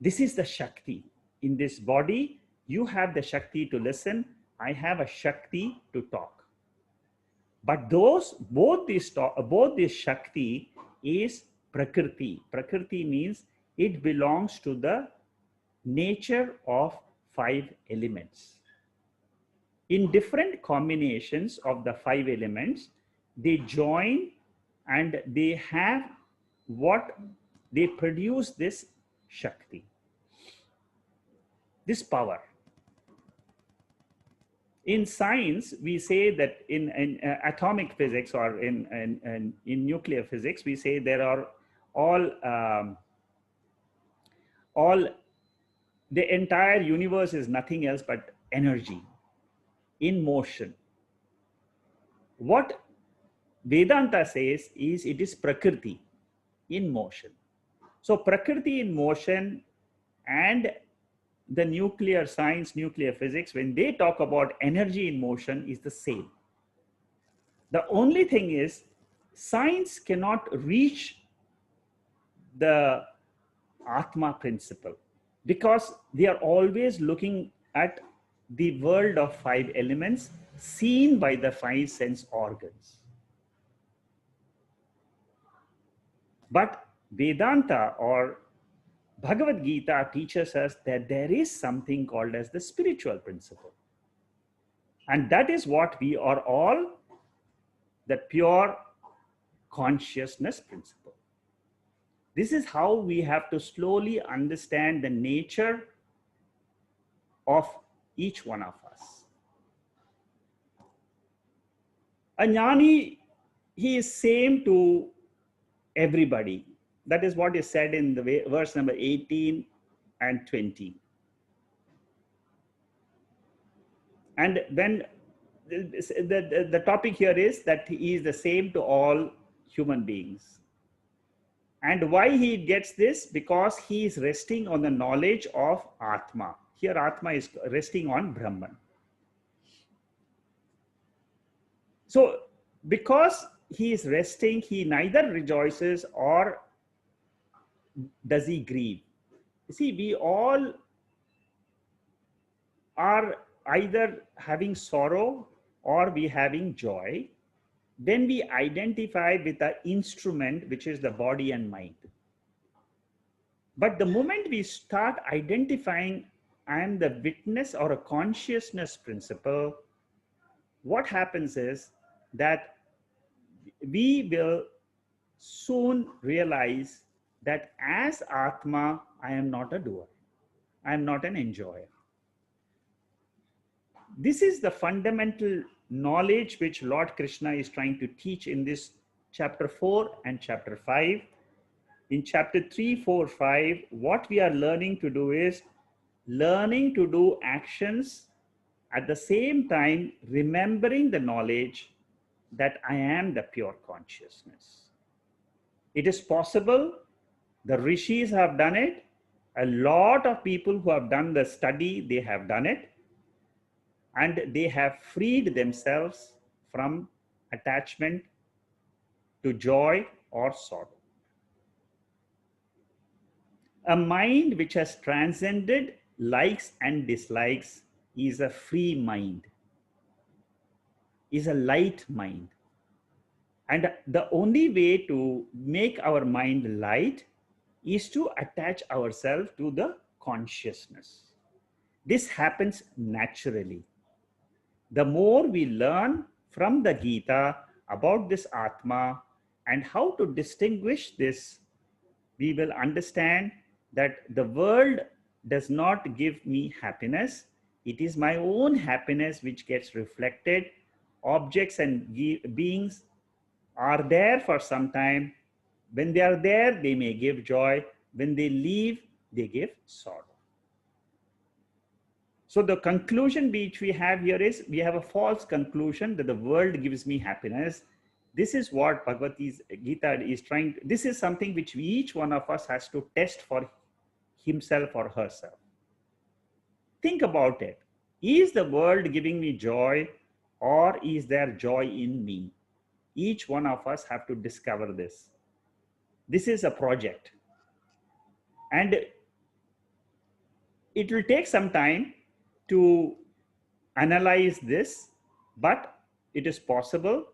This is the Shakti. In this body, you have the Shakti to listen. I have a Shakti to talk. But both this Shakti is Prakriti. Prakriti means it belongs to the nature of 5 elements. In different combinations of the 5 elements, they join and they have they produce this Shakti, this power. In science, we say that in atomic physics or in nuclear physics, we say there are all the entire universe is nothing else but energy in motion. What Vedanta says is it is Prakriti in motion. So Prakriti in motion and the nuclear science, nuclear physics, when they talk about energy in motion, is the same. The only thing is science cannot reach the Atma principle because they are always looking at the world of 5 elements seen by the 5 sense organs. But Vedanta or Bhagavad Gita teaches us that there is something called as the spiritual principle. And that is what we are all, the pure consciousness principle. This is how we have to slowly understand the nature of each one of us. A jnani, he is same to everybody. That is what is said in the verse number 18 and 20. And when the topic here is that he is the same to all human beings. And why he gets this? Because he is resting on the knowledge of Atma. Here Atma is resting on Brahman. So because he is resting, he neither rejoices or does he grieve. See, we all are either having sorrow or we having joy. Then we identify with the instrument, which is the body and mind. But the moment we start identifying I am the witness or a consciousness principle, what happens is that we will soon realize that as Atma, I am not a doer. I am not an enjoyer. This is the fundamental knowledge which Lord Krishna is trying to teach in this chapter 4 and chapter 5. In chapter 3, 4, 5, what we are learning to do is learning to do actions at the same time remembering the knowledge that I am the pure consciousness. It is possible. The rishis have done it. A lot of people who have done the study, they have done it. And they have freed themselves from attachment to joy or sorrow. A mind which has transcended likes and dislikes is a free mind, is a light mind. And the only way to make our mind light is to attach ourselves to the consciousness. This happens naturally. The more we learn from the Gita about this Atma and how to distinguish this, we will understand that the world does not give me happiness. It is my own happiness which gets reflected. Objects and beings are there for some time. When they are there, they may give joy. When they leave, they give sorrow. So the conclusion which we have here is we have a false conclusion that the world gives me happiness. This is what Bhagavad Gita is trying. This is something which each one of us has to test for himself or herself. Think about it. Is the world giving me joy or is there joy in me? Each one of us have to discover this. This is a project. And it will take some time to analyze this, but it is possible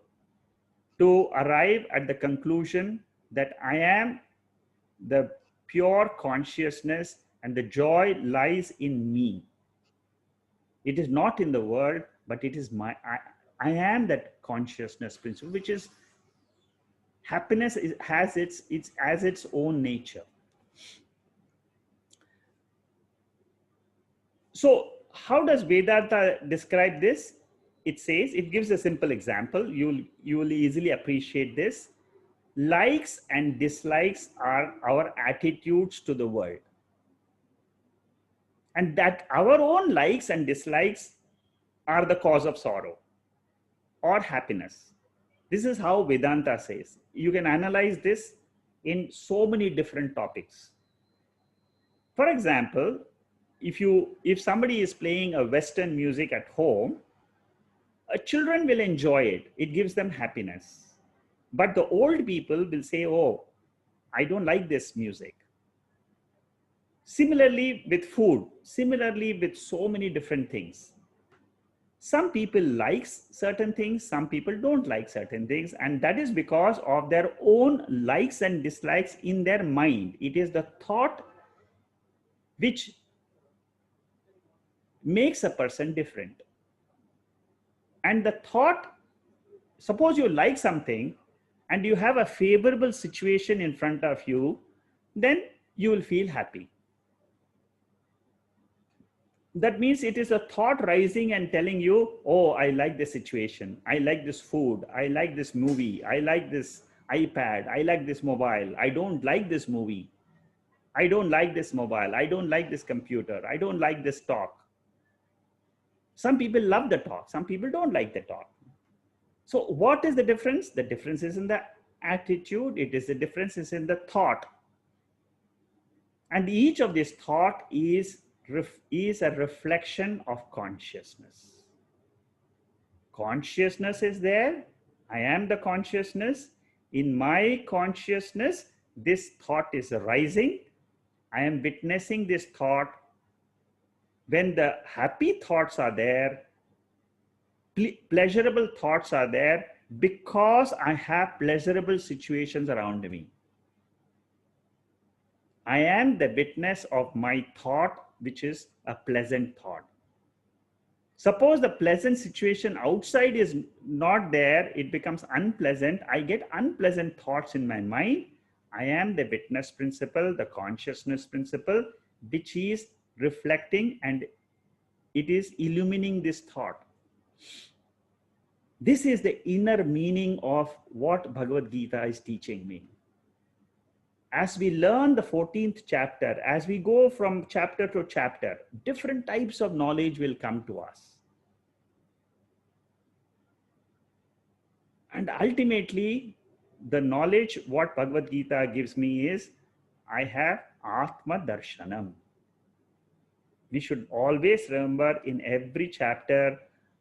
to arrive at the conclusion that I am the pure consciousness and the joy lies in me. It is not in the world, but it is I am that consciousness principle, which is happiness has its own nature. So how does Vedanta describe this? It says, it gives a simple example. You will easily appreciate this. Likes and dislikes are our attitudes to the world. And that our own likes and dislikes are the cause of sorrow or happiness. This is how Vedanta says. You can analyze this in so many different topics. For example, if somebody is playing a Western music at home, children will enjoy it. It gives them happiness. But the old people will say, oh, I don't like this music. Similarly with food, similarly with so many different things. Some people like certain things, some people don't like certain things, and that is because of their own likes and dislikes in their mind. It is the thought which makes a person different. And the thought, suppose you like something and you have a favorable situation in front of you, then you will feel happy. That means it is a thought rising and telling you, oh, I like this situation. I like this food. I like this movie. I like this iPad. I like this mobile. I don't like this movie. I don't like this mobile. I don't like this computer. I don't like this talk. Some people love the thought, some people don't like the thought. So what is the difference? The difference is in the attitude, it is the difference is in the thought. And each of these thought is a reflection of consciousness. Consciousness is there. I am the consciousness. In my consciousness, this thought is arising. I am witnessing this thought. When the happy thoughts are there, pleasurable thoughts are there, because I have pleasurable situations around me. I am the witness of my thought, which is a pleasant thought. Suppose the pleasant situation outside is not there, it becomes unpleasant. I get unpleasant thoughts in my mind. I am the witness principle, the consciousness principle, which is reflecting and it is illumining this thought. This is the inner meaning of what Bhagavad Gita is teaching me. As we learn the 14th chapter, as we go from chapter to chapter, different types of knowledge will come to us. And ultimately, the knowledge what Bhagavad Gita gives me is, I have Atma Darshanam. We should always remember in every chapter,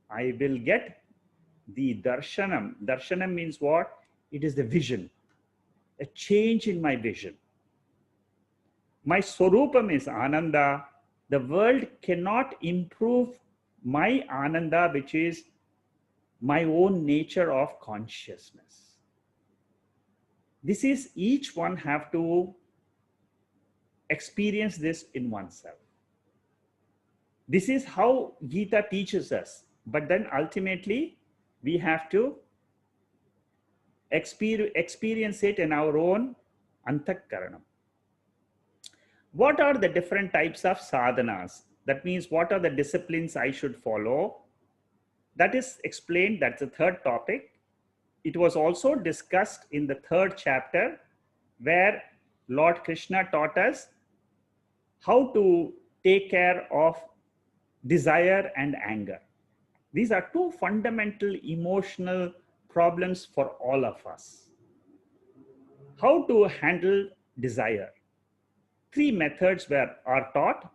I will get the Darshanam. Darshanam means what? It is the vision, a change in my vision. My Swarupam is Ananda. The world cannot improve my Ananda, which is my own nature of consciousness. This is, each one have to experience this in oneself. This is how Gita teaches us. But then ultimately, we have to experience it in our own antakaranam. What are the different types of sadhanas? That means, what are the disciplines I should follow? That is explained, that's the third topic. It was also discussed in the third chapter, where Lord Krishna taught us how to take care of desire and anger. These are two fundamental emotional problems for all of us. How to handle desire? Three methods are taught.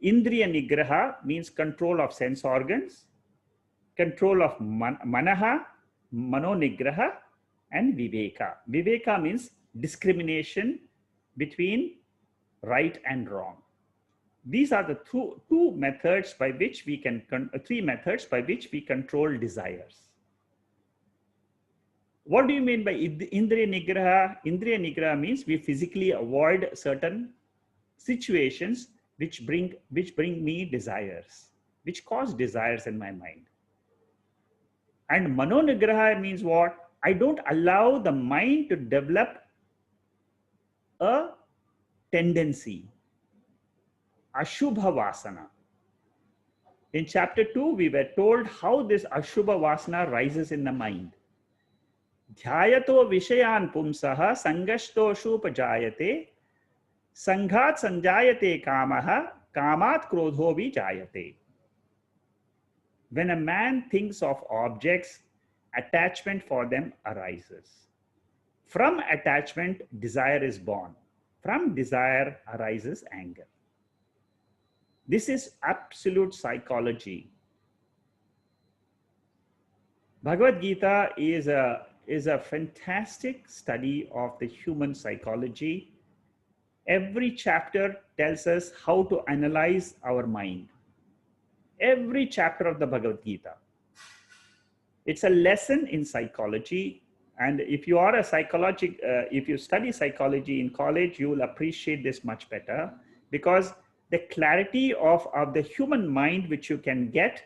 Indriya Nigraha means control of sense organs, control of manaha, mano nigraha, and viveka. Viveka means discrimination between right and wrong. These are the three methods by which we control desires. What do you mean by Indriya Nigraha? Indriya Nigraha means we physically avoid certain situations which bring me desires, which cause desires in my mind. And Mano Nigraha means what? I don't allow the mind to develop a tendency, Ashubha Vasana. In chapter 2, we were told how this Ashubha Vasana rises in the mind. Dhyayato Vishayan Pumsaha Sangashto Shupajayate Sanghat Sanjayate Kamaha Kamat Krodho Vijayate. When a man thinks of objects, attachment for them arises. From attachment, desire is born. From desire arises anger. This is absolute psychology. Bhagavad Gita is a fantastic study of the human psychology. Every chapter tells us how to analyze our mind. Every chapter of the Bhagavad Gita. It's a lesson in psychology. And if you are if you study psychology in college, you will appreciate this much better, because the clarity of the human mind which you can get,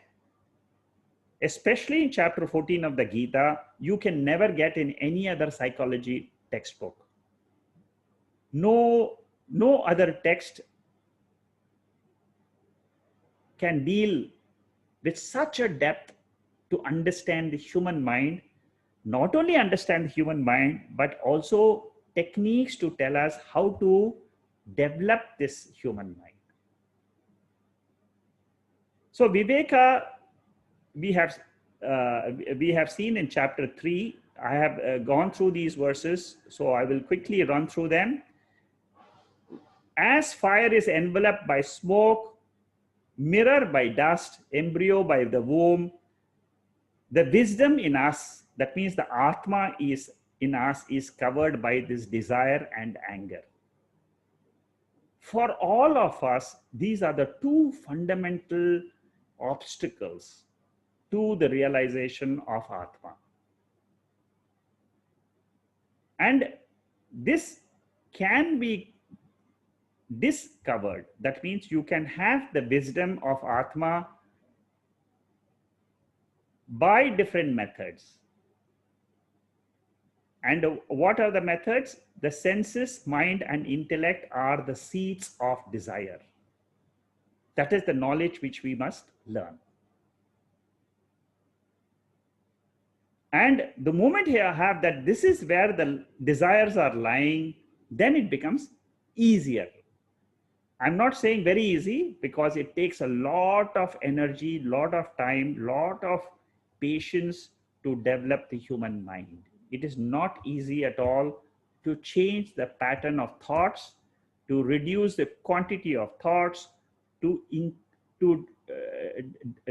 especially in chapter 14 of the Gita, you can never get in any other psychology textbook. No other text can deal with such a depth to understand the human mind, not only understand the human mind, but also techniques to tell us how to develop this human mind. So Viveka, we have seen in chapter 3. I have gone through these verses, so I will quickly run through them. As fire is enveloped by smoke, mirror by dust, embryo by the womb, the wisdom in us, that means the Atma is in us, is covered by this desire and anger. For all of us, these are the two fundamental obstacles to the realization of Atma. And this can be discovered. That means you can have the wisdom of Atma by different methods. And what are the methods? The senses, mind, and intellect are the seeds of desire. That is the knowledge which we must learn. And the moment here I have that this is where the desires are lying, then it becomes easier. I'm not saying very easy, because it takes a lot of energy, lot of time, lot of patience to develop the human mind. It is not easy at all to change the pattern of thoughts, to reduce the quantity of thoughts, to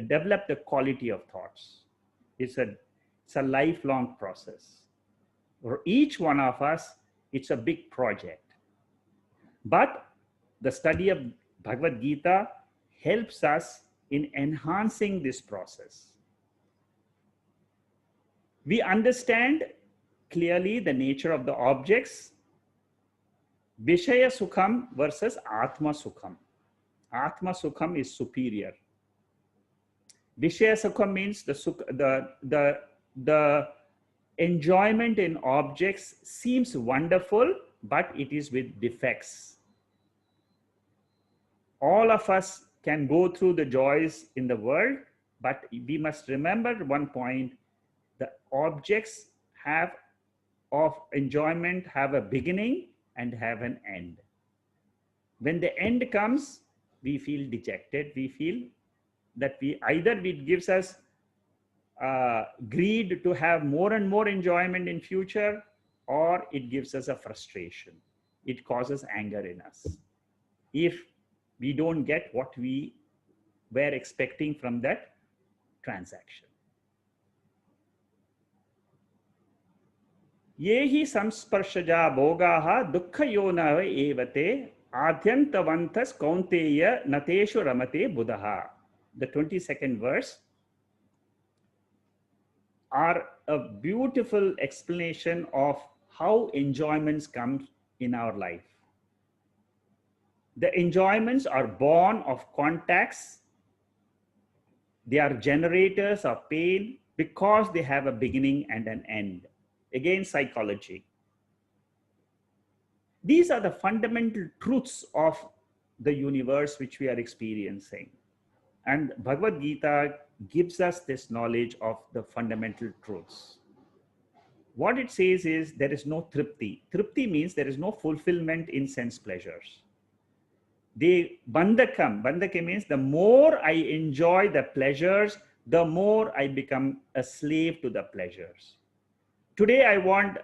develop the quality of thoughts. It's a lifelong process. For each one of us, it's a big project. But the study of Bhagavad Gita helps us in enhancing this process. We understand clearly the nature of the objects, Vishaya Sukham versus Atma Sukham. Atma Sukham is superior. Vishaya Sukham means the enjoyment in objects seems wonderful, but it is with defects. All of us can go through the joys in the world, but we must remember one point: the objects of enjoyment have a beginning and have an end. When the end comes, we feel dejected. We feel that it gives us greed to have more and more enjoyment in future, or it gives us a frustration. It causes anger in us if we don't get what we were expecting from that transaction. Yehi samsparshaja bhogaha dukkhayona evate adhyantavantas kaunteya nateshu ramate buddhaha. The 22nd verse are a beautiful explanation of how enjoyments come in our life. The enjoyments are born of contacts. They are generators of pain because they have a beginning and an end. Again, psychology. These are the fundamental truths of the universe which we are experiencing. And Bhagavad Gita gives us this knowledge of the fundamental truths. What it says is there is no tripti. Tripti means there is no fulfillment in sense pleasures. The bandhakam means the more I enjoy the pleasures, the more I become a slave to the pleasures. Today I want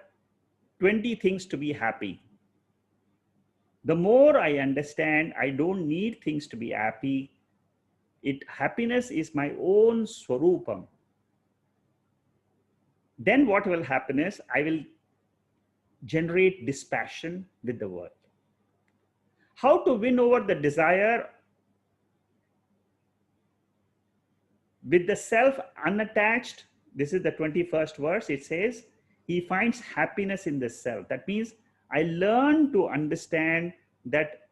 20 things to be happy. The more I understand I don't need things to be happy, happiness is my own swarupam. Then what will happen is I will generate dispassion with the world. How to win over the desire with the self unattached? This is the 21st verse. It says, he finds happiness in the self. That means I learn to understand that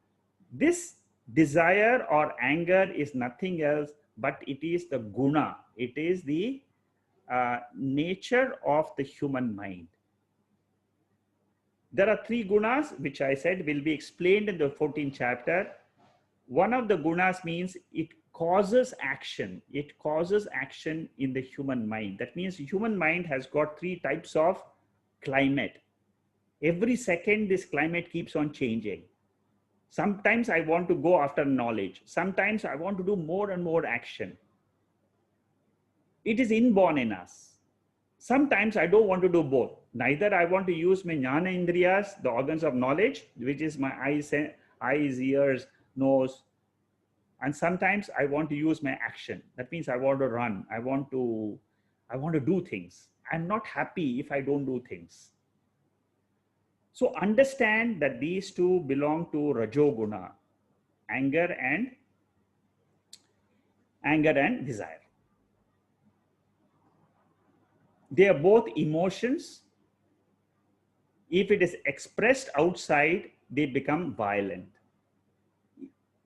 this desire or anger is nothing else, but it is the guna. It is the nature of the human mind. There are 3 gunas, which I said will be explained in the 14th chapter. One of the gunas means it causes action. It causes action in the human mind. That means the human mind has got 3 types of climate. Every second, this climate keeps on changing. Sometimes I want to go after knowledge. Sometimes I want to do more and more action. It is inborn in us. Sometimes I don't want to do both. Neither I want to use my jnana indriyas, the organs of knowledge, which is my eyes, ears, nose. And sometimes I want to use my action. That means I want to run. I want to do things. I'm not happy if I don't do things. So understand that these two belong to Rajoguna, anger and desire. They are both emotions. If it is expressed outside, they become violent.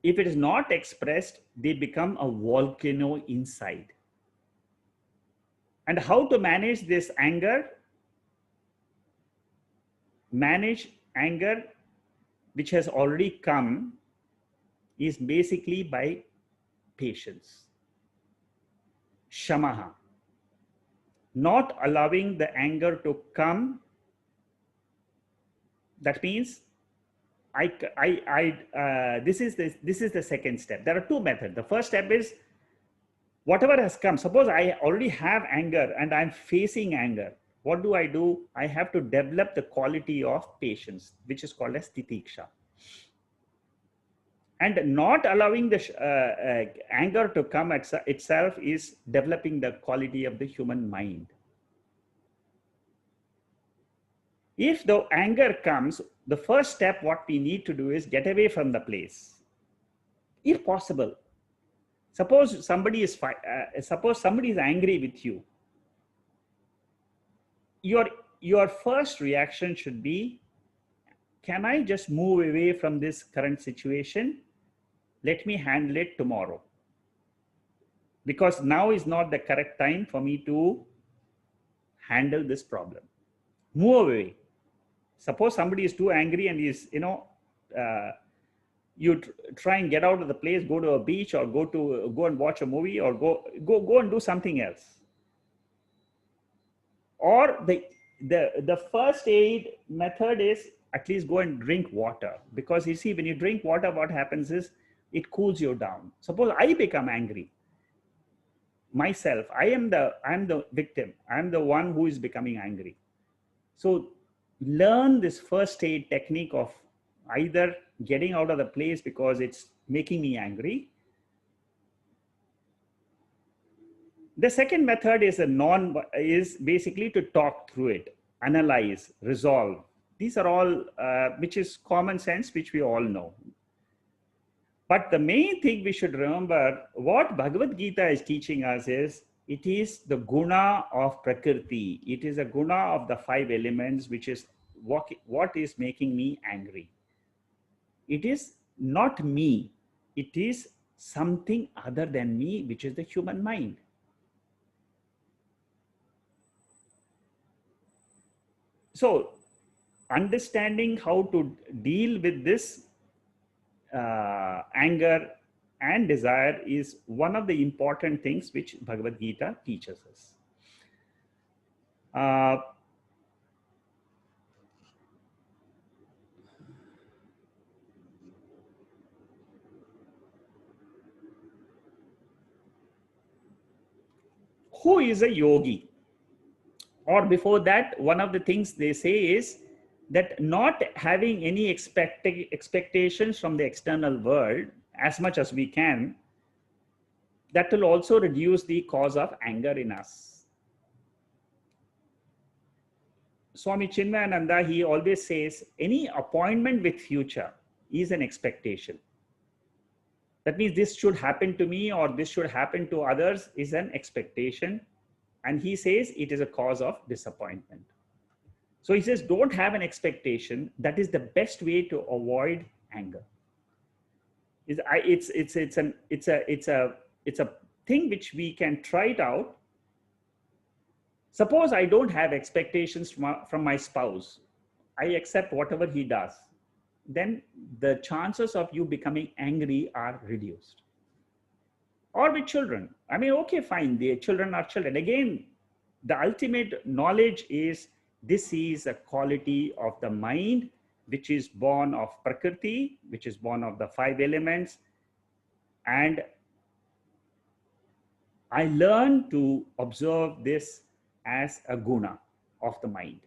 If it is not expressed, they become a volcano inside. And how to manage this anger? Manage anger which has already come is basically by patience. Shamaha. Not allowing the anger to come. That means this is the second step. There are two methods. The first step is whatever has come. Suppose I already have anger and I'm facing anger. What do? I have to develop the quality of patience, which is called as titiksha. And not allowing the anger to come itself is developing the quality of the human mind. If the anger comes, the first step what we need to do is get away from the place. If possible, suppose somebody is angry with you. Your first reaction should be, can I just move away from this current situation? Let me handle it tomorrow. Because now is not the correct time for me to handle this problem. Move away. Suppose somebody is too angry and is, you try and get out of the place, go to a beach or go and watch a movie or go and do something else. Or the first aid method is at least go and drink water, because you see, when you drink water, what happens is it cools you down. Suppose I become angry myself, I'm the victim, I'm the one who is becoming angry. So learn this first aid technique of either getting out of the place because it's making me angry. The second method is basically to talk through it, analyze, resolve. These are all, which is common sense, which we all know. But the main thing we should remember, what Bhagavad Gita is teaching us is, it is the guna of Prakriti. It is a guna of the 5 elements, which is what is making me angry. It is not me. It is something other than me, which is the human mind. So understanding how to deal with this anger and desire is one of the important things which Bhagavad Gita teaches us. Who is a yogi? Or before that, one of the things they say is that not having any expectations from the external world as much as we can, that will also reduce the cause of anger in us. Swami Chinmayananda, he always says, any appointment with future is an expectation. That means this should happen to me or this should happen to others is an expectation. And he says it is a cause of disappointment. So he says, don't have an expectation. That is the best way to avoid anger. It's a thing which we can try it out. Suppose I don't have expectations from my spouse. I accept whatever he does. Then the chances of you becoming angry are reduced. Or with children. I mean, okay, fine. The children are children. Again, the ultimate knowledge is this is a quality of the mind which is born of Prakriti, which is born of the 5 elements. And I learn to observe this as a guna of the mind.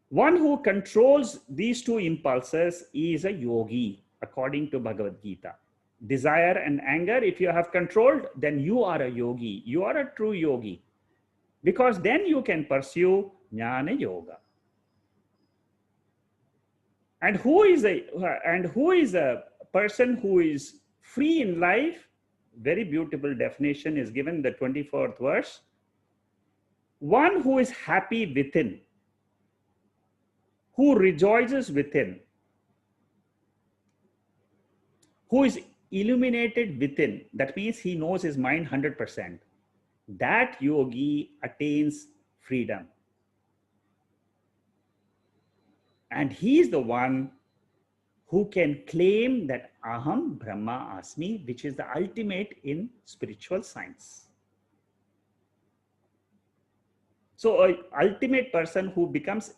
One who controls these 2 impulses is a yogi, according to Bhagavad Gita. Desire and anger, if you have controlled, then you are a yogi. You are a true yogi. Because then you can pursue Jnana Yoga. And who is a person who is free in life? Very beautiful definition is given in the 24th verse. One who is happy within, who rejoices within, who is illuminated within. That means he knows his mind 100%. That yogi attains freedom. And he is the one who can claim that Aham Brahma Asmi, which is the ultimate in spiritual science. So an ultimate person who becomes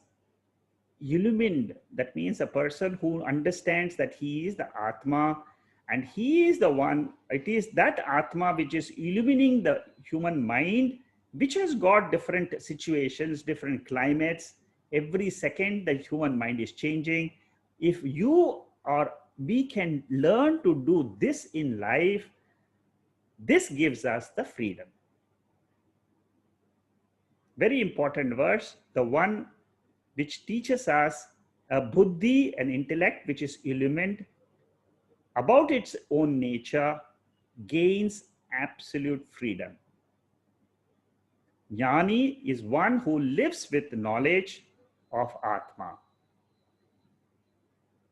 illumined, that means a person who understands that he is the Atma, and he is the one, it is that Atma which is illumining the human mind, which has got different situations, different climates. Every second, the human mind is changing. If you or we can learn to do this in life, this gives us the freedom. Very important verse, the one which teaches us a buddhi, an intellect which is illumined about its own nature, gains absolute freedom. Jnani is one who lives with knowledge of Atma.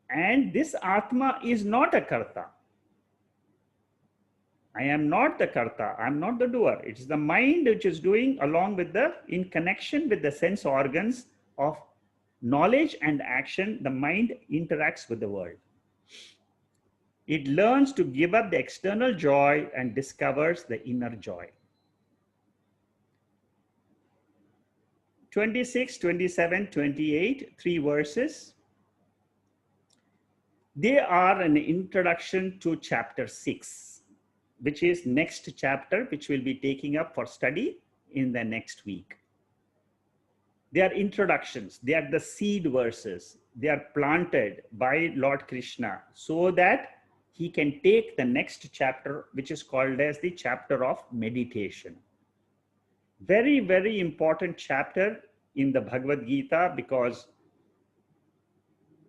And this Atma is not a karta. I am not the karta, I am not the doer. It is the mind which is doing along with in connection with the sense organs of knowledge and action, the mind interacts with the world. It learns to give up the external joy and discovers the inner joy. 26, 27, 28, 3 verses. They are an introduction to chapter 6, which is next chapter, which we'll be taking up for study in the next week. They are introductions. They are the seed verses. They are planted by Lord Krishna so that he can take the next chapter, which is called as the chapter of meditation. Very, very important chapter in the Bhagavad Gita, because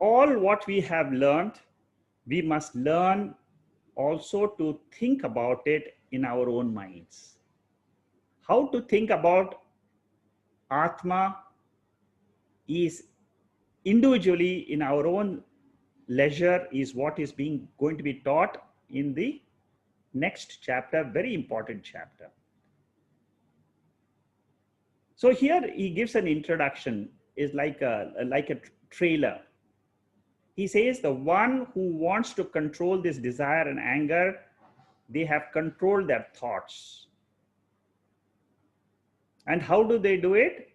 all what we have learned, we must learn also to think about it in our own minds. How to think about Atma is individually in our own leisure is what is going to be taught in the next chapter, very important chapter. So here he gives an introduction, is like a trailer. He says the one who wants to control this desire and anger, they have controlled their thoughts. And how do they do it?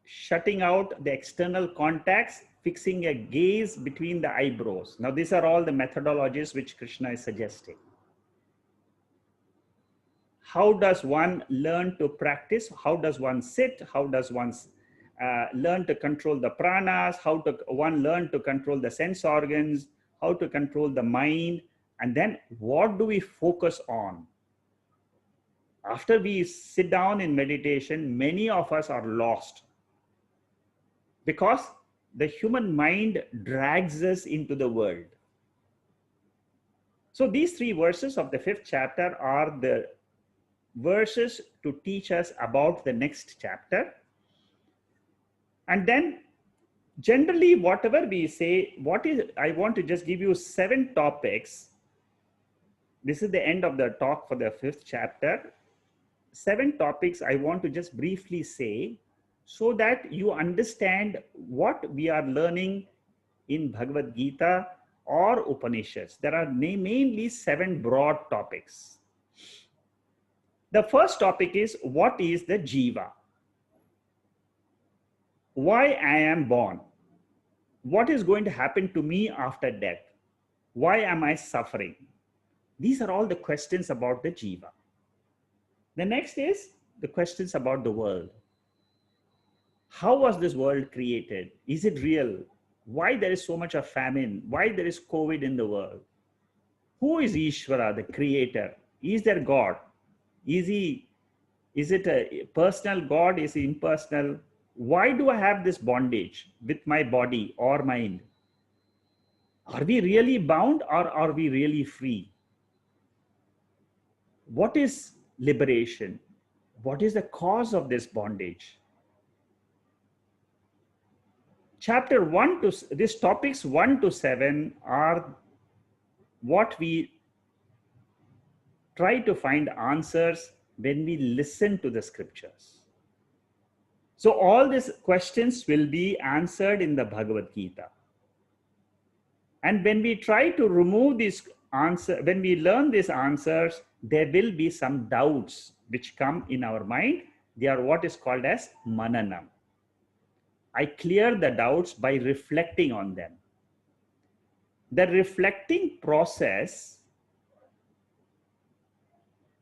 Shutting out the external contacts, fixing a gaze between the eyebrows. Now, these are all the methodologies which Krishna is suggesting. How does one learn to practice? How does one sit? How does one learn to control the pranas? How to one learn to control the sense organs? How to control the mind? And then what do we focus on? After we sit down in meditation, many of us are lost because the human mind drags us into the world. So these 3 verses of the 5th chapter are the verses to teach us about the next chapter. And then generally whatever we say, I want to just give you 7 topics. This is the end of the talk for the 5th chapter. 7 topics I want to just briefly say so that you understand what we are learning in Bhagavad Gita or Upanishads. There are mainly 7 broad topics. The first topic is, what is the jiva? Why I am born? What is going to happen to me after death? Why am I suffering? These are all the questions about the jiva. The next is the questions about the world. How was this world created? Is it real? Why there is so much of famine? Why there is COVID in the world? Who is Ishvara, the creator? Is there God? Is it a personal God? Is he impersonal? Why do I have this bondage with my body or mind? Are we really bound or are we really free? What is liberation? What is the cause of this bondage? Chapter 1 to these topics 1 to 7 are what we try to find answers when we listen to the scriptures. So all these questions will be answered in the Bhagavad Gita. And when we try to remove these answers, when we learn these answers, there will be some doubts which come in our mind. They are what is called as mananam. I clear the doubts by reflecting on them. The reflecting process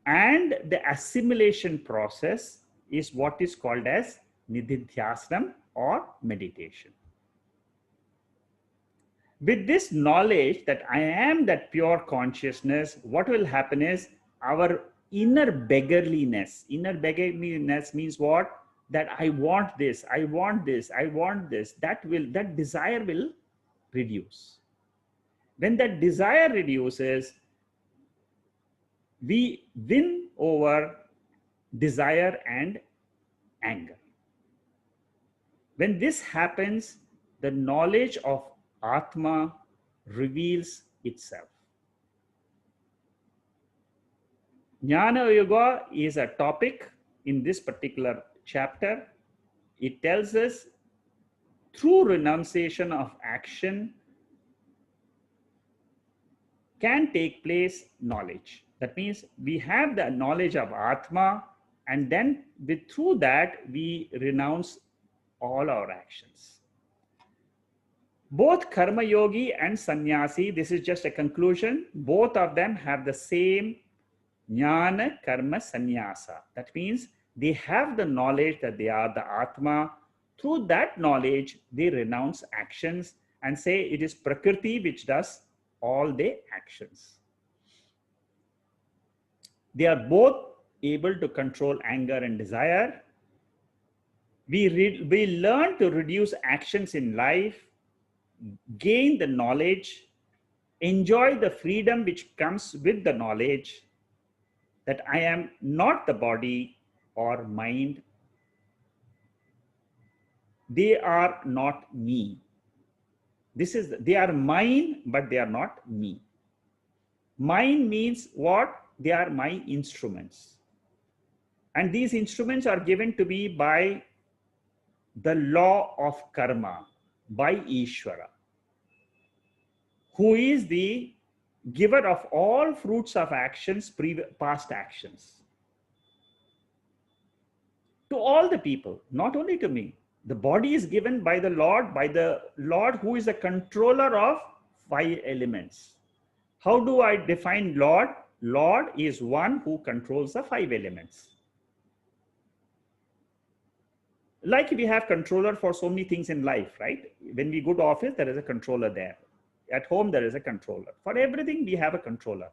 and the assimilation process is what is called as nididhyasana or meditation. With this knowledge that I am that pure consciousness, what will happen is our inner beggarliness means what? That I want this, I want this, I want this. That desire will reduce. When that desire reduces, we win over desire and anger. When this happens, the knowledge of Atma reveals itself. Jnana Yoga is a topic in this particular chapter. It tells us through renunciation of action can take place knowledge. That means we have the knowledge of Atma, and then through that we renounce all our actions. Both Karma Yogi and Sannyasi, this is just a conclusion, both of them have the same Jnana Karma Sanyasa. That means they have the knowledge that they are the Atma. Through that knowledge, they renounce actions and say it is Prakriti which does all the actions. They are both able to control anger and desire. We learn to reduce actions in life, gain the knowledge, enjoy the freedom which comes with the knowledge that I am not the body or mind. They are not me. They are mine, but they are not me. Mine means what? They are my instruments. And these instruments are given to me by the law of karma, by Ishvara, who is the giver of all fruits of actions, past actions. To all the people, not only to me. The body is given by the Lord who is the controller of 5 elements. How do I define Lord? Lord is one who controls the 5 elements. Like we have controller for so many things in life, right? When we go to office, there is a controller there. At home, there is a controller. For everything, we have a controller.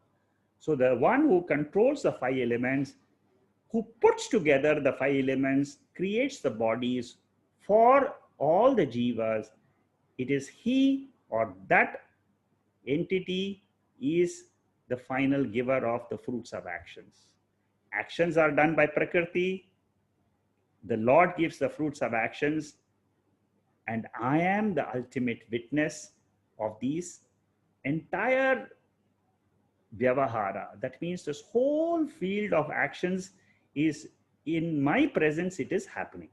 So the one who controls the 5 elements, who puts together the 5 elements, creates the bodies for all the jivas, it is he or that entity is the final giver of the fruits of actions. Actions are done by Prakriti. The Lord gives the fruits of actions, and I am the ultimate witness of these entire vyavahara. That means this whole field of actions is in my presence, it is happening.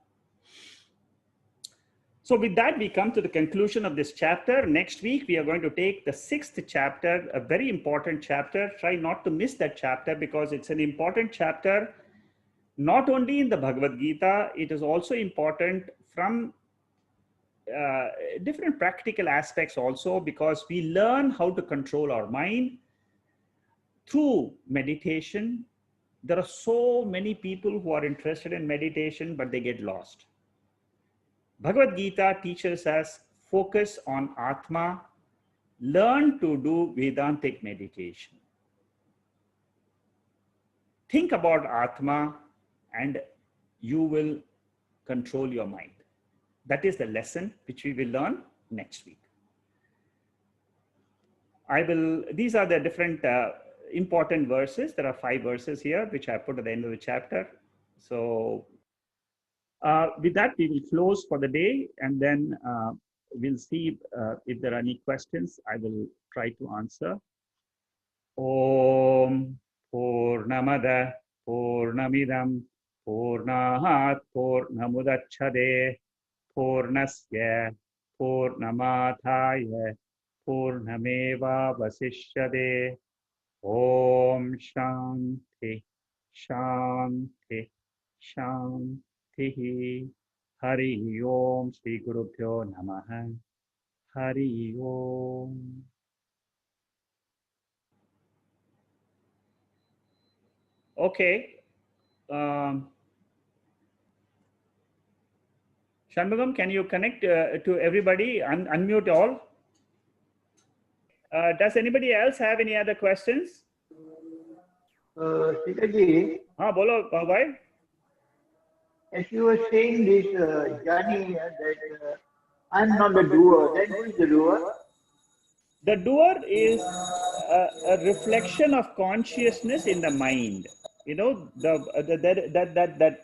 So with that, we come to the conclusion of this chapter. Next week, we are going to take the 6th chapter, a very important chapter. Try not to miss that chapter because it's an important chapter, not only in the Bhagavad Gita, it is also important from different practical aspects also, because we learn how to control our mind through meditation. There are so many people who are interested in meditation, but they get lost. Bhagavad Gita teaches us focus on Atma, learn to do Vedantic meditation. Think about Atma and you will control your mind. That is the lesson which we will learn next week. These are the different important verses. There are 5 verses here, which I put at the end of the chapter. So with that, we will close for the day, and then we'll see if there are any questions. I will try to answer. Om Purnamada Purnamidam Purnahat Purnamudachade Purnasya Purnamadhaya Purnameva Vasishyade. Om Shanti Shanti Shanti. Hari Om Shri Guru Pyo Namaha. Hari Om. Okay. Shanmugam, can you connect to everybody? Unmute all. Does anybody else have any other questions? Sitaji, Bolo, bhai. as you were saying this journey that I'm not the doer, then who is the doer? The doer is a reflection of consciousness in the mind. You know, that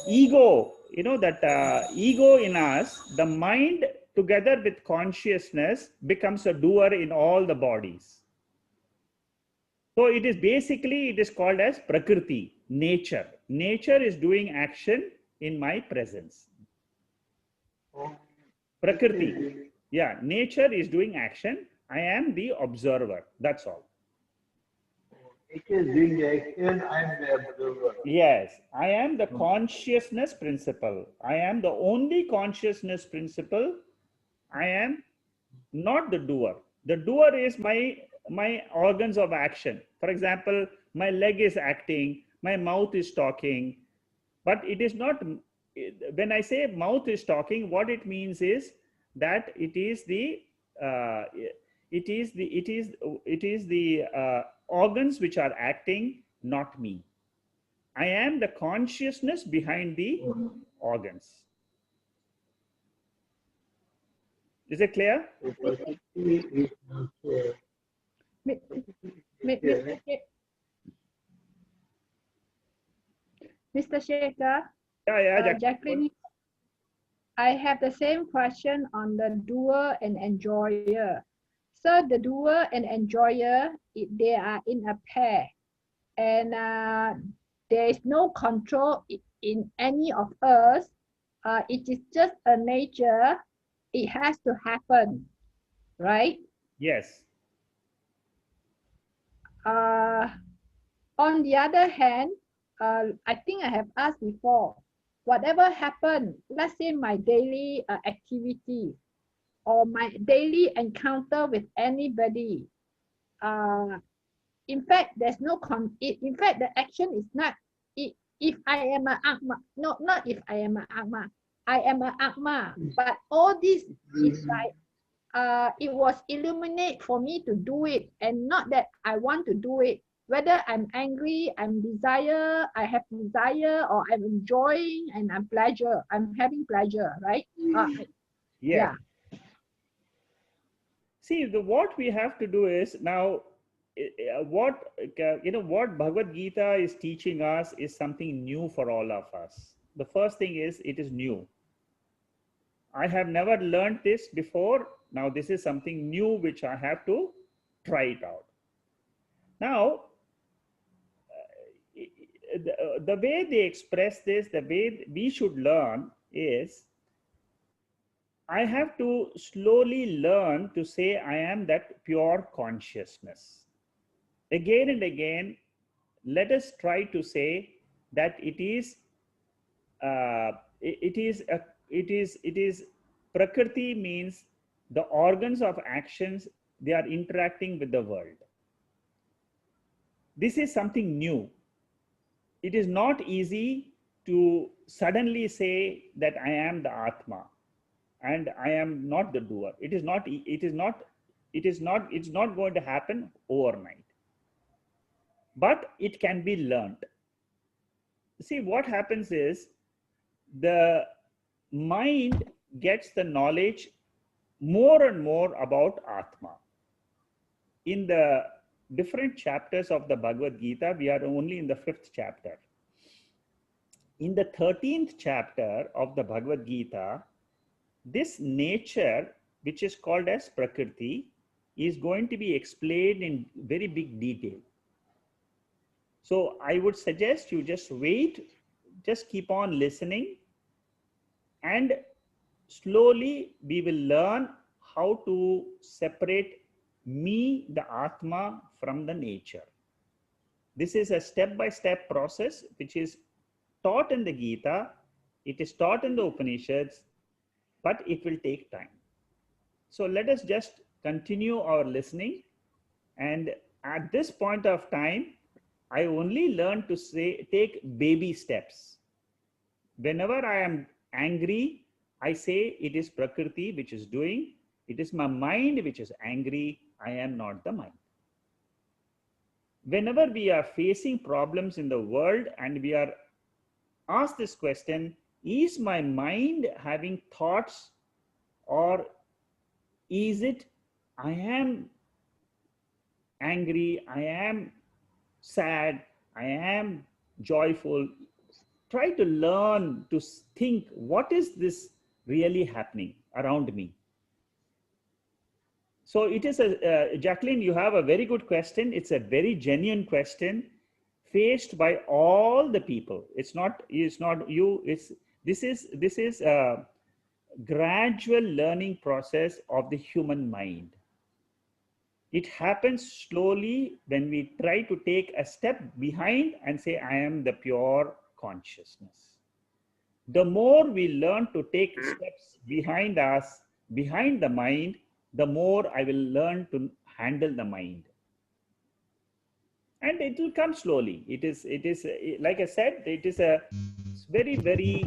ego, you know, that ego in us, the mind together with consciousness becomes a doer in all the bodies. So it is basically, it is called as Prakriti, nature. Nature is doing action in my presence. Prakriti. Yeah, nature is doing action. I am the observer. That's all. Nature is doing the action, I am the observer. Yes, I am the consciousness principle. I am the only consciousness principle. I am not the doer. The doer is my organs of action. For example, my leg is acting, my mouth is talking, but it is not. When I say mouth is talking, what it means is that it is the organs which are acting, not me. I am the consciousness behind the organs. Is it clear? Mr. Shekhar, Yeah, Jacqueline, I have the same question on the doer and enjoyer. So the doer and enjoyer, they are in a pair, and there is no control in any of us. It is just a nature. It has to happen, right? Yes. On the other hand, I think I have asked before, whatever happened, let's say my daily activity or my daily encounter with anybody, in fact, there's no in fact, the action is not if I am an Atma. No, not if I am an Atma. I am an Atma. But all this is like it was illuminate for me to do it, and not that I want to do it. Whether I'm angry, I have desire, or I'm enjoying and I'm having pleasure, right? Yeah. See, what we have to do is now, what Bhagavad Gita is teaching us is something new for all of us. The first thing is, it is new. I have never learned this before. Now this is something new which I have to try it out. Now, the way they express this, the way we should learn is, I have to slowly learn to say I am that pure consciousness. Again and again, let us try to say that it is Prakriti means the organs of actions, they are interacting with the world. This is something new. It is not easy to suddenly say that I am the Atma and I am not the doer. It's not going to happen overnight. But it can be learned. See, what happens is the mind gets the knowledge more and more about Atma. In the different chapters of the Bhagavad Gita, we are only in the 5th chapter. In the 13th chapter of the Bhagavad Gita, this nature, which is called as Prakriti, is going to be explained in very big detail. So I would suggest you just wait, just keep on listening, and slowly we will learn how to separate me, the Atma, from the nature. This is a step-by-step process which is taught in the Gita, it is taught in the Upanishads, but it will take time. So let us just continue our listening, and at this point of time, I only learn to take baby steps. Whenever I am angry, I say it is Prakriti which is doing, it is my mind which is angry, I am not the mind. Whenever we are facing problems in the world and we are asked this question, is my mind having thoughts, or is it I am angry, I am sad, I am joyful? Try to learn to think, what is this really happening around me? So it is Jacqueline, you have a very good question. It's a very genuine question faced by all the people. It's not you. This is a gradual learning process of the human mind. It happens slowly when we try to take a step behind and say, I am the pure consciousness. The more we learn to take steps behind us, behind the mind, the more I will learn to handle the mind. And it will come slowly. It is like I said, it is a very, very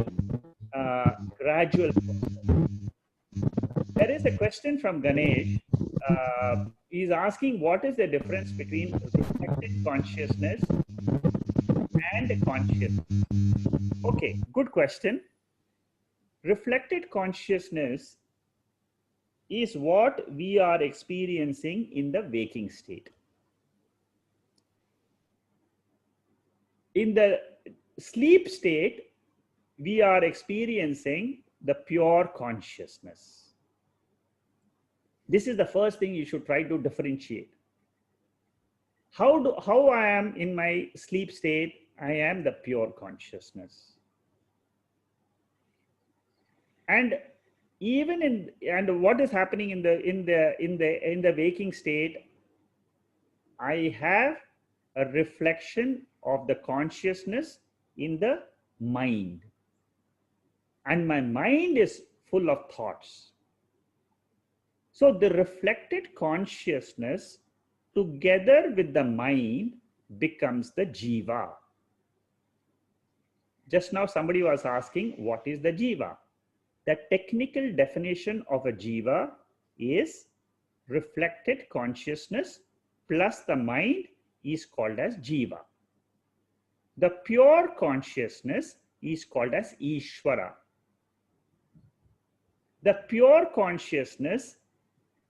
gradual process. There is a question from Ganesh. He's asking, what is the difference between reflected consciousness and consciousness? Okay, good question. Reflected consciousness is what we are experiencing in the waking state. In the sleep state, we are experiencing the pure consciousness. This is the first thing you should try to differentiate. How I am in my sleep state, I am the pure consciousness. And even and what is happening in the waking state, I have a reflection of the consciousness in the mind, and my mind is full of thoughts. So the reflected consciousness together with the mind becomes the jiva. Just now somebody was asking, what is the jiva? The technical definition of a jiva is reflected consciousness plus the mind is called as jiva. The pure consciousness is called as Ishvara. The pure consciousness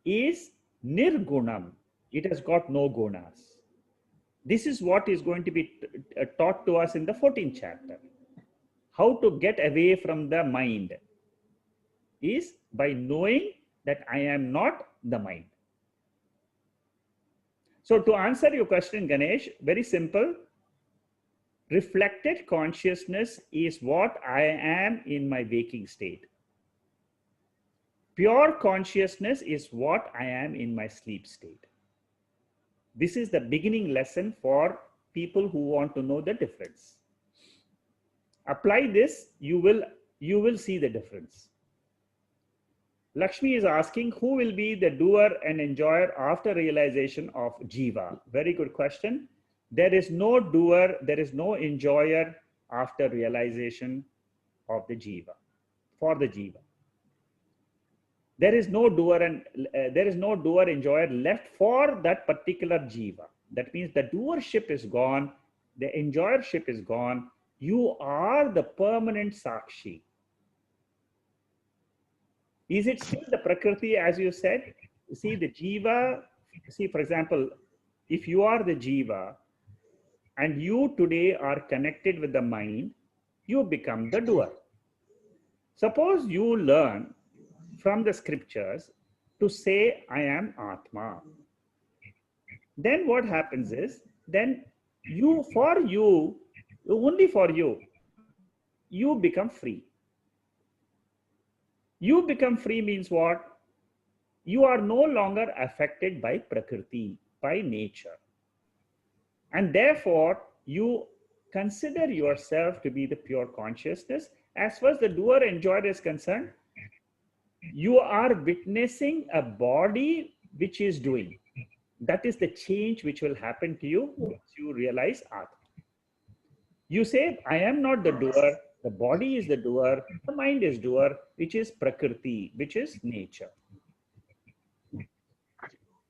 is nirgunam. It has got no gunas. This is what is going to be taught to us in the 14th chapter. How to get away from the mind is by knowing that I am not the mind. So to answer your question, Ganesh, very simple. Reflected consciousness is what I am in my waking state. Pure consciousness is what I am in my sleep state. This is the beginning lesson for people who want to know the difference. Apply this, you will see the difference. Lakshmi is asking, who will be the doer and enjoyer after realization of Jiva? Very good question. There is no doer, there is no enjoyer after realization of the Jiva, for the Jiva. There is no doer and there is no doer enjoyer left for that particular Jiva. That means the doership is gone, the enjoyership is gone. You are the permanent Sakshi. Is it still the Prakriti as you said? See the Jiva, see for example, if you are the Jiva and you today are connected with the mind, you become the doer. Suppose you learn from the scriptures to say, I am Atma. Then what happens is, then you, for you, only for you, you become free. You become free means what? You are no longer affected by Prakriti, by nature. And therefore, you consider yourself to be the pure consciousness. As far as the doer enjoyer is concerned, you are witnessing a body which is doing. That is the change which will happen to you once you realize Atma. You say, I am not the doer, the body is the doer, the mind is doer, which is Prakriti, which is nature.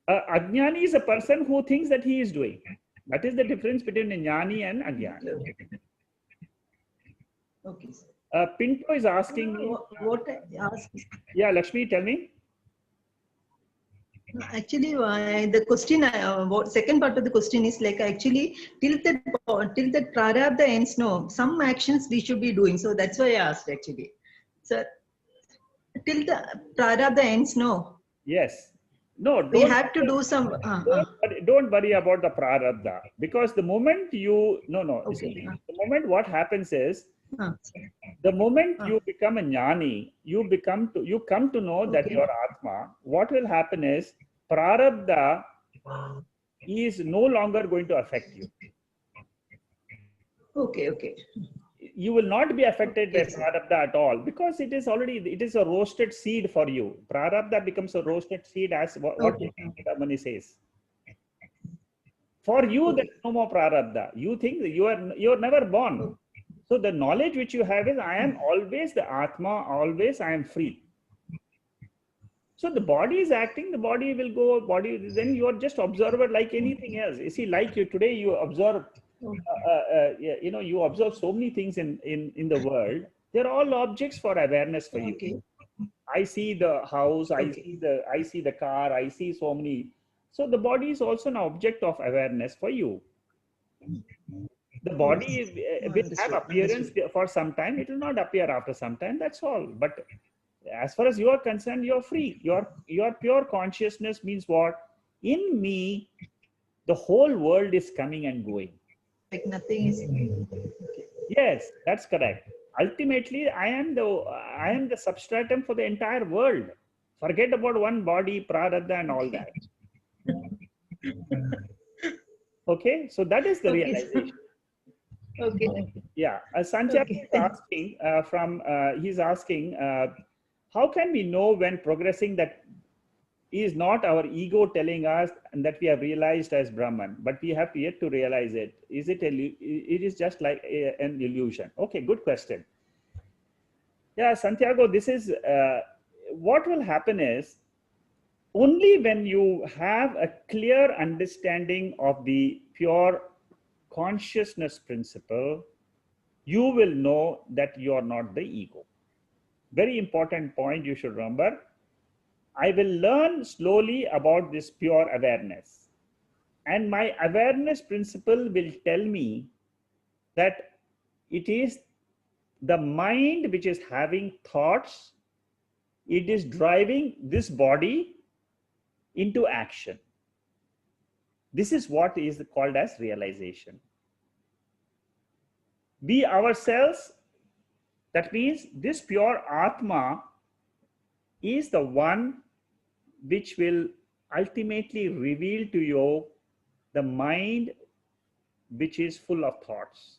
Ajnani is a person who thinks that he is doing. That is the difference between a Jnani and Ajnani. Okay. Pinto is asking me. What I asked, Yeah, Lakshmi, tell me. actually, the question, second part of the question is like actually till that prarabdha ends, no, some actions we should be doing. So that's why I asked actually. So till the prarabdha ends, no. Yes. No, We have to do some. Don't worry about the prarabdha, because the moment you Okay. see, the moment what happens is the moment you become a jnani, you come to know that you are Atma. What will happen is prarabdha is no longer going to affect you. Okay. You will not be affected by prarabdha at all, because it is a roasted seed for you. Prarabdha becomes a roasted seed, as what Sadhanani says. For you, there is no more prarabdha. You think that you are never born. So the knowledge which you have is, I am always the Atma, always I am free. So the body is acting, the body will go, then you are just observer like anything else. You see, like you today, you observe, you observe so many things in the world. They're all objects for awareness for you. Okay. I see the house, I see the car, I see so many. So the body is also an object of awareness for you. The body will have appearance for some time. It will not appear after some time. That's all. But as far as you are concerned, you are free. Your pure consciousness means what? In me, the whole world is coming and going. Like nothing is. Yes, that's correct. Ultimately, I am the substratum for the entire world. Forget about one body, prarabdha, and all that. Okay, so that is the realization. Okay. Yeah, Santiago is asking he's asking, how can we know when progressing that is not our ego telling us and that we have realized as Brahman, but we have yet to realize it? Is it it is just like an illusion? Okay, good question. Yeah, Santiago, this is what will happen is, only when you have a clear understanding of the pure consciousness principle, you will know that you are not the ego. Very important point you should remember. I will learn slowly about this pure awareness. And my awareness principle will tell me that it is the mind which is having thoughts. It is driving this body into action. This is what is called as realization. We ourselves, that means this pure Atma is the one which will ultimately reveal to you the mind which is full of thoughts.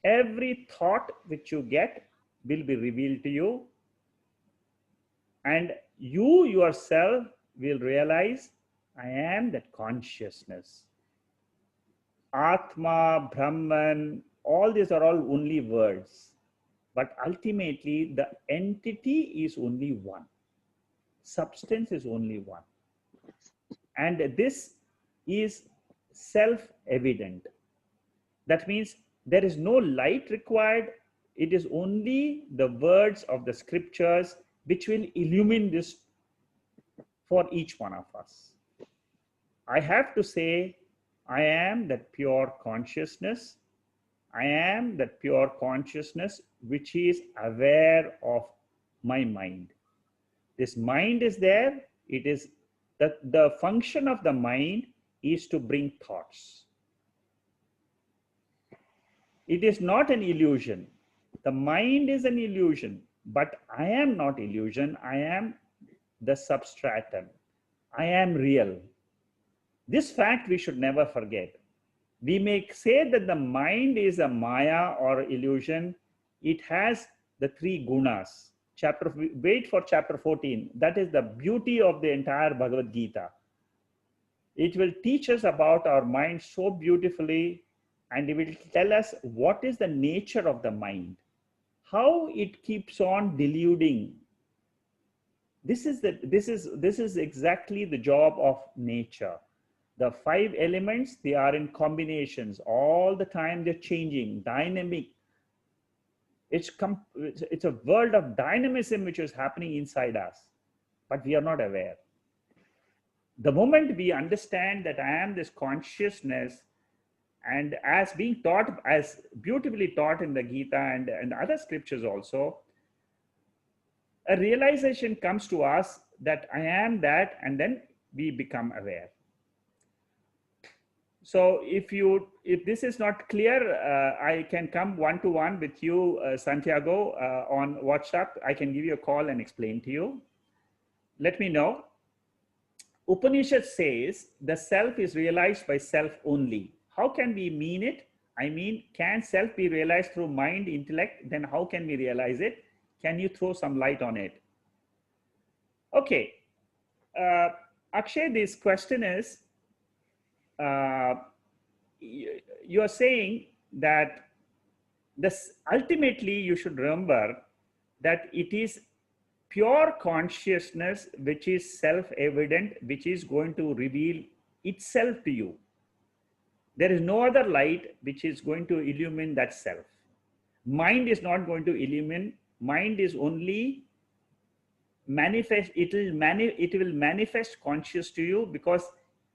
Every thought which you get will be revealed to you. And you yourself will realize, I am that consciousness. Atma, Brahman, all these are all only words. But ultimately, the entity is only one. Substance is only one. And this is self-evident. That means there is no light required. It is only the words of the scriptures which will illumine this for each one of us. I have to say, I am that pure consciousness. I am that pure consciousness which is aware of my mind. This mind is there. It is the function of the mind is to bring thoughts. It is not an illusion. The mind is an illusion, but I am not illusion. I am the substratum. I am real. This fact we should never forget. We may say that the mind is a maya or illusion. It has the three gunas. Wait for chapter 14. That is the beauty of the entire Bhagavad Gita. It will teach us about our mind so beautifully, and it will tell us what is the nature of the mind, how it keeps on deluding. This is exactly the job of nature. The five elements, they are in combinations all the time. They're changing, dynamic. It's a world of dynamism which is happening inside us, but we are not aware. The moment we understand that I am this consciousness, and as being taught, as beautifully taught in the Gita and other scriptures also, a realization comes to us that I am that, and then we become aware. So if this is not clear, I can come one-to-one with you, Santiago, on WhatsApp. I can give you a call and explain to you. Let me know. Upanishad says the self is realized by self only. How can we mean it? I mean, can self be realized through mind, intellect? Then how can we realize it? Can you throw some light on it? Okay. Akshay, this question is, you are saying that ultimately you should remember that it is pure consciousness which is self-evident, which is going to reveal itself to you. There is no other light which is going to illumine that self. Mind is not going to illumine. Mind is only manifest. It will manifest conscious to you, because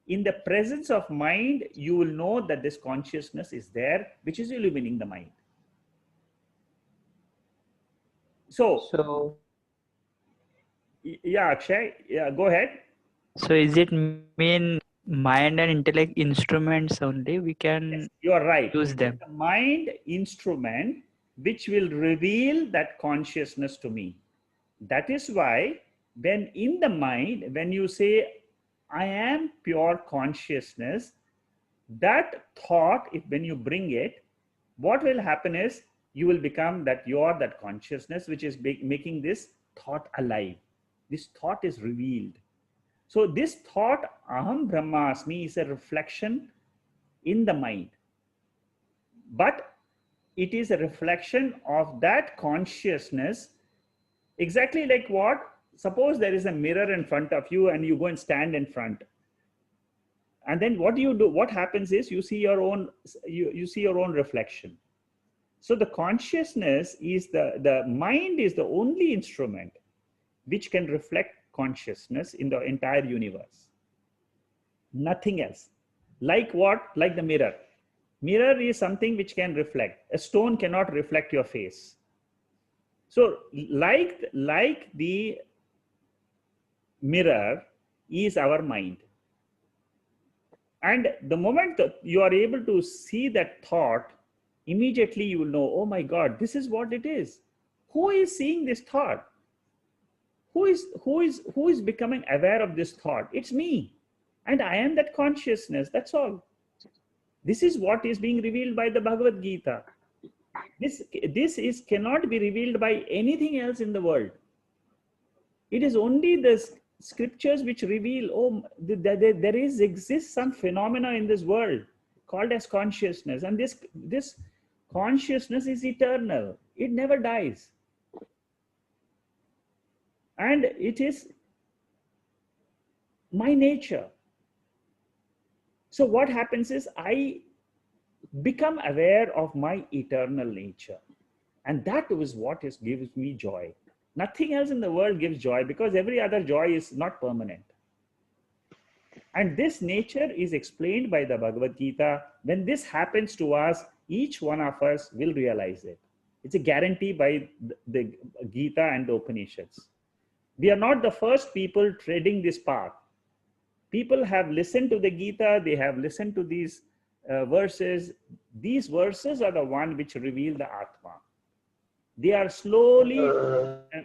in the presence of mind, you will know that this consciousness is there, which is illumining the mind. So yeah, Akshay, yeah, go ahead. So is it mean mind and intellect instruments only? We can Yes, you are right. use them. The mind instrument which will reveal that consciousness to me. That is why when in the mind, when you say, I am pure consciousness, that thought, when you bring it, what will happen is you will become that you are that consciousness which is making this thought alive. This thought is revealed. So this thought, Aham Brahmasmi, is a reflection in the mind. But it is a reflection of that consciousness, exactly like what? Suppose there is a mirror in front of you and you go and stand in front. And then what do you do? What happens is you see your own, you see your own reflection. So the consciousness is the mind is the only instrument which can reflect consciousness in the entire universe. Nothing else. Like what? Like the mirror. Mirror is something which can reflect. A stone cannot reflect your face. So like the mirror is our mind. And the moment that you are able to see that thought, immediately you will know, oh my God, this is what it is. Who is seeing this thought? Who is becoming aware of this thought? It's me. And I am that consciousness. That's all. This is what is being revealed by the Bhagavad Gita. This cannot be revealed by anything else in the world. It is only the scriptures which reveal, oh, there exists some phenomena in this world called as consciousness, and this consciousness is eternal. It never dies. And it is my nature. So what happens is I become aware of my eternal nature. And that is what gives me joy. Nothing else in the world gives joy, because every other joy is not permanent. And this nature is explained by the Bhagavad Gita. When this happens to us, each one of us will realize it. It's a guarantee by the Gita and the Upanishads. We are not the first people treading this path. People have listened to the Gita, they have listened to these verses. These verses are the one which reveal the Atma. They are slowly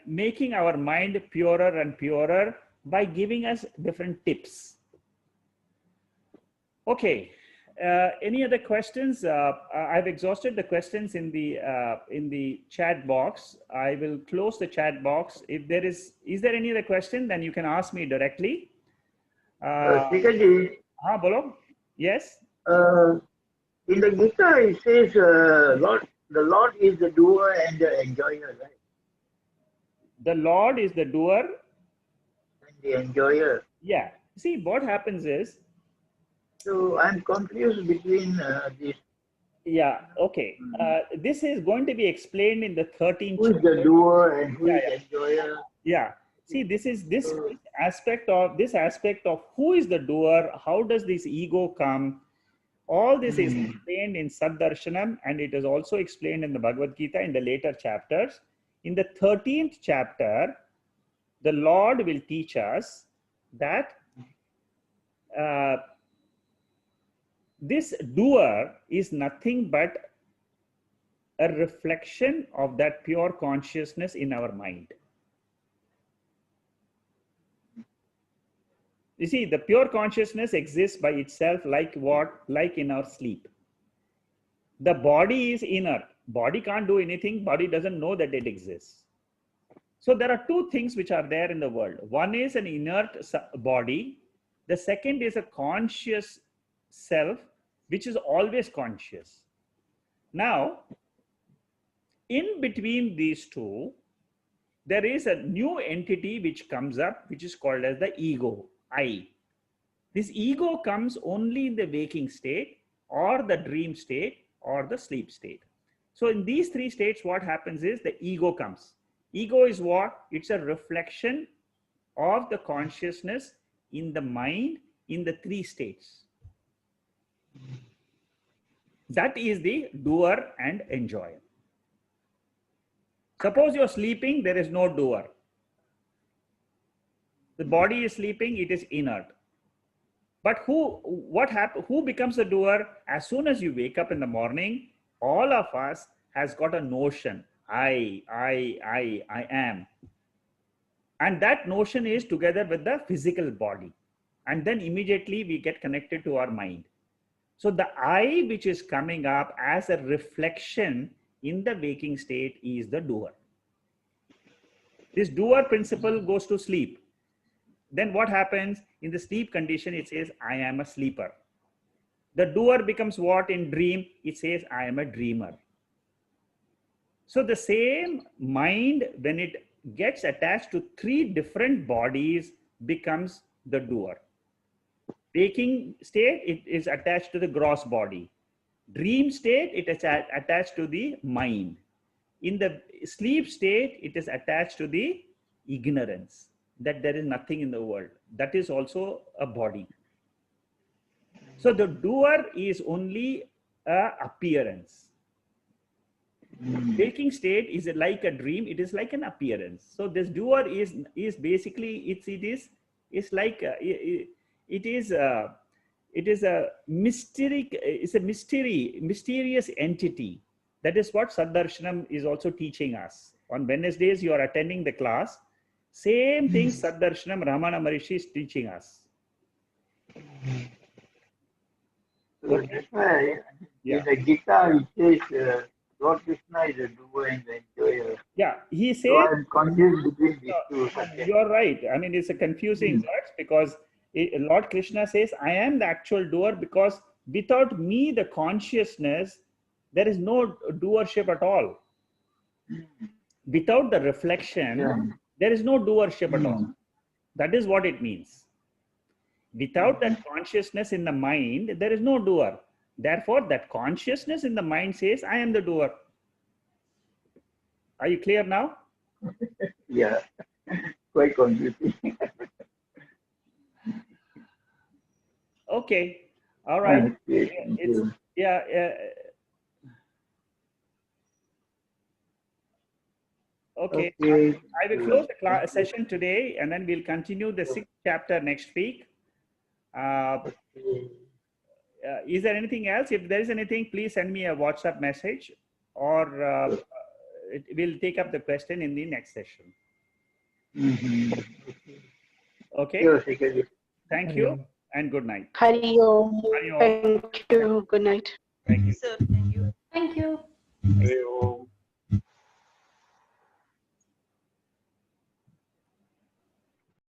making our mind purer and purer by giving us different tips. Okay, any other questions? I've exhausted the questions in the chat box. I will close the chat box. If there is there any other question, then you can ask me directly. Srikaji, Bolo? Yes? in the Gita it says the Lord is the doer and the enjoyer, right? The Lord is the doer. And the enjoyer. Yeah. See, what happens is, so I'm confused between these. Yeah, okay. This is going to be explained in the 13th Who is the doer and who is the enjoyer? Yeah. See, this aspect of who is the doer, how does this ego come? All this is explained in Saddarshanam, and it is also explained in the Bhagavad Gita in the later chapters. In the 13th chapter, the Lord will teach us that this doer is nothing but a reflection of that pure consciousness in our mind. You see, the pure consciousness exists by itself like what? Like in our sleep. The body is inert. Body can't do anything. Body doesn't know that it exists. So there are two things which are there in the world. One is an inert body. The second is a conscious self, which is always conscious. Now, in between these two, there is a new entity which comes up, which is called as the ego, I. This ego comes only in the waking state, or the dream state, or the sleep state. So in these three states, what happens is the ego comes. Ego is what? It's a reflection of the consciousness in the mind in the three states. That is the doer and enjoyer. Suppose you're sleeping, there is no doer. The body is sleeping, it is inert. But who becomes the doer? As soon as you wake up in the morning, all of us has got a notion. I am. And that notion is together with the physical body. And then immediately we get connected to our mind. So the I which is coming up as a reflection in the waking state is the doer. This doer principle goes to sleep. Then what happens? In the sleep condition, it says, I am a sleeper. The doer becomes what in dream? It says, I am a dreamer. So the same mind, when it gets attached to three different bodies, becomes the doer. Waking state, it is attached to the gross body. Dream state, it is attached to the mind. In the sleep state, it is attached to the ignorance that there is nothing in the world. That is also a body. So the doer is only an appearance. Waking state is like a dream. It is like an appearance. So this doer is basically it is like it is a mystery. It's a mysterious entity. That is what Saddarshanam is also teaching us. On Wednesdays, you are attending the class. Same thing Saddarshanam Ramana Maharishi is teaching us. So that's why in the Gita it says Lord Krishna is a doer and the enjoyer. Yeah, he So says, I am confused between these two subjects. you're right. I mean, it's a confusing words because Lord Krishna says, I am the actual doer because without me, the consciousness, there is no doership at all. Without the reflection, Yeah. there is no doership at all. Mm. That is what it means. Without that consciousness in the mind, there is no doer. Therefore, that consciousness in the mind says, I am the doer. Are you clear now? Yeah, quite confusing. Okay. All right. Okay, thank It's, you. yeah. Okay. Okay. I will close the session today and then we'll continue the 6th chapter next week. Is there anything else? If there is anything, please send me a WhatsApp message or we'll take up the question in the next session. Okay. Sure, Secretary. Thank you and good night. Hari Om. Hari Om. Thank you. Good night. Thank you. Sir, thank you.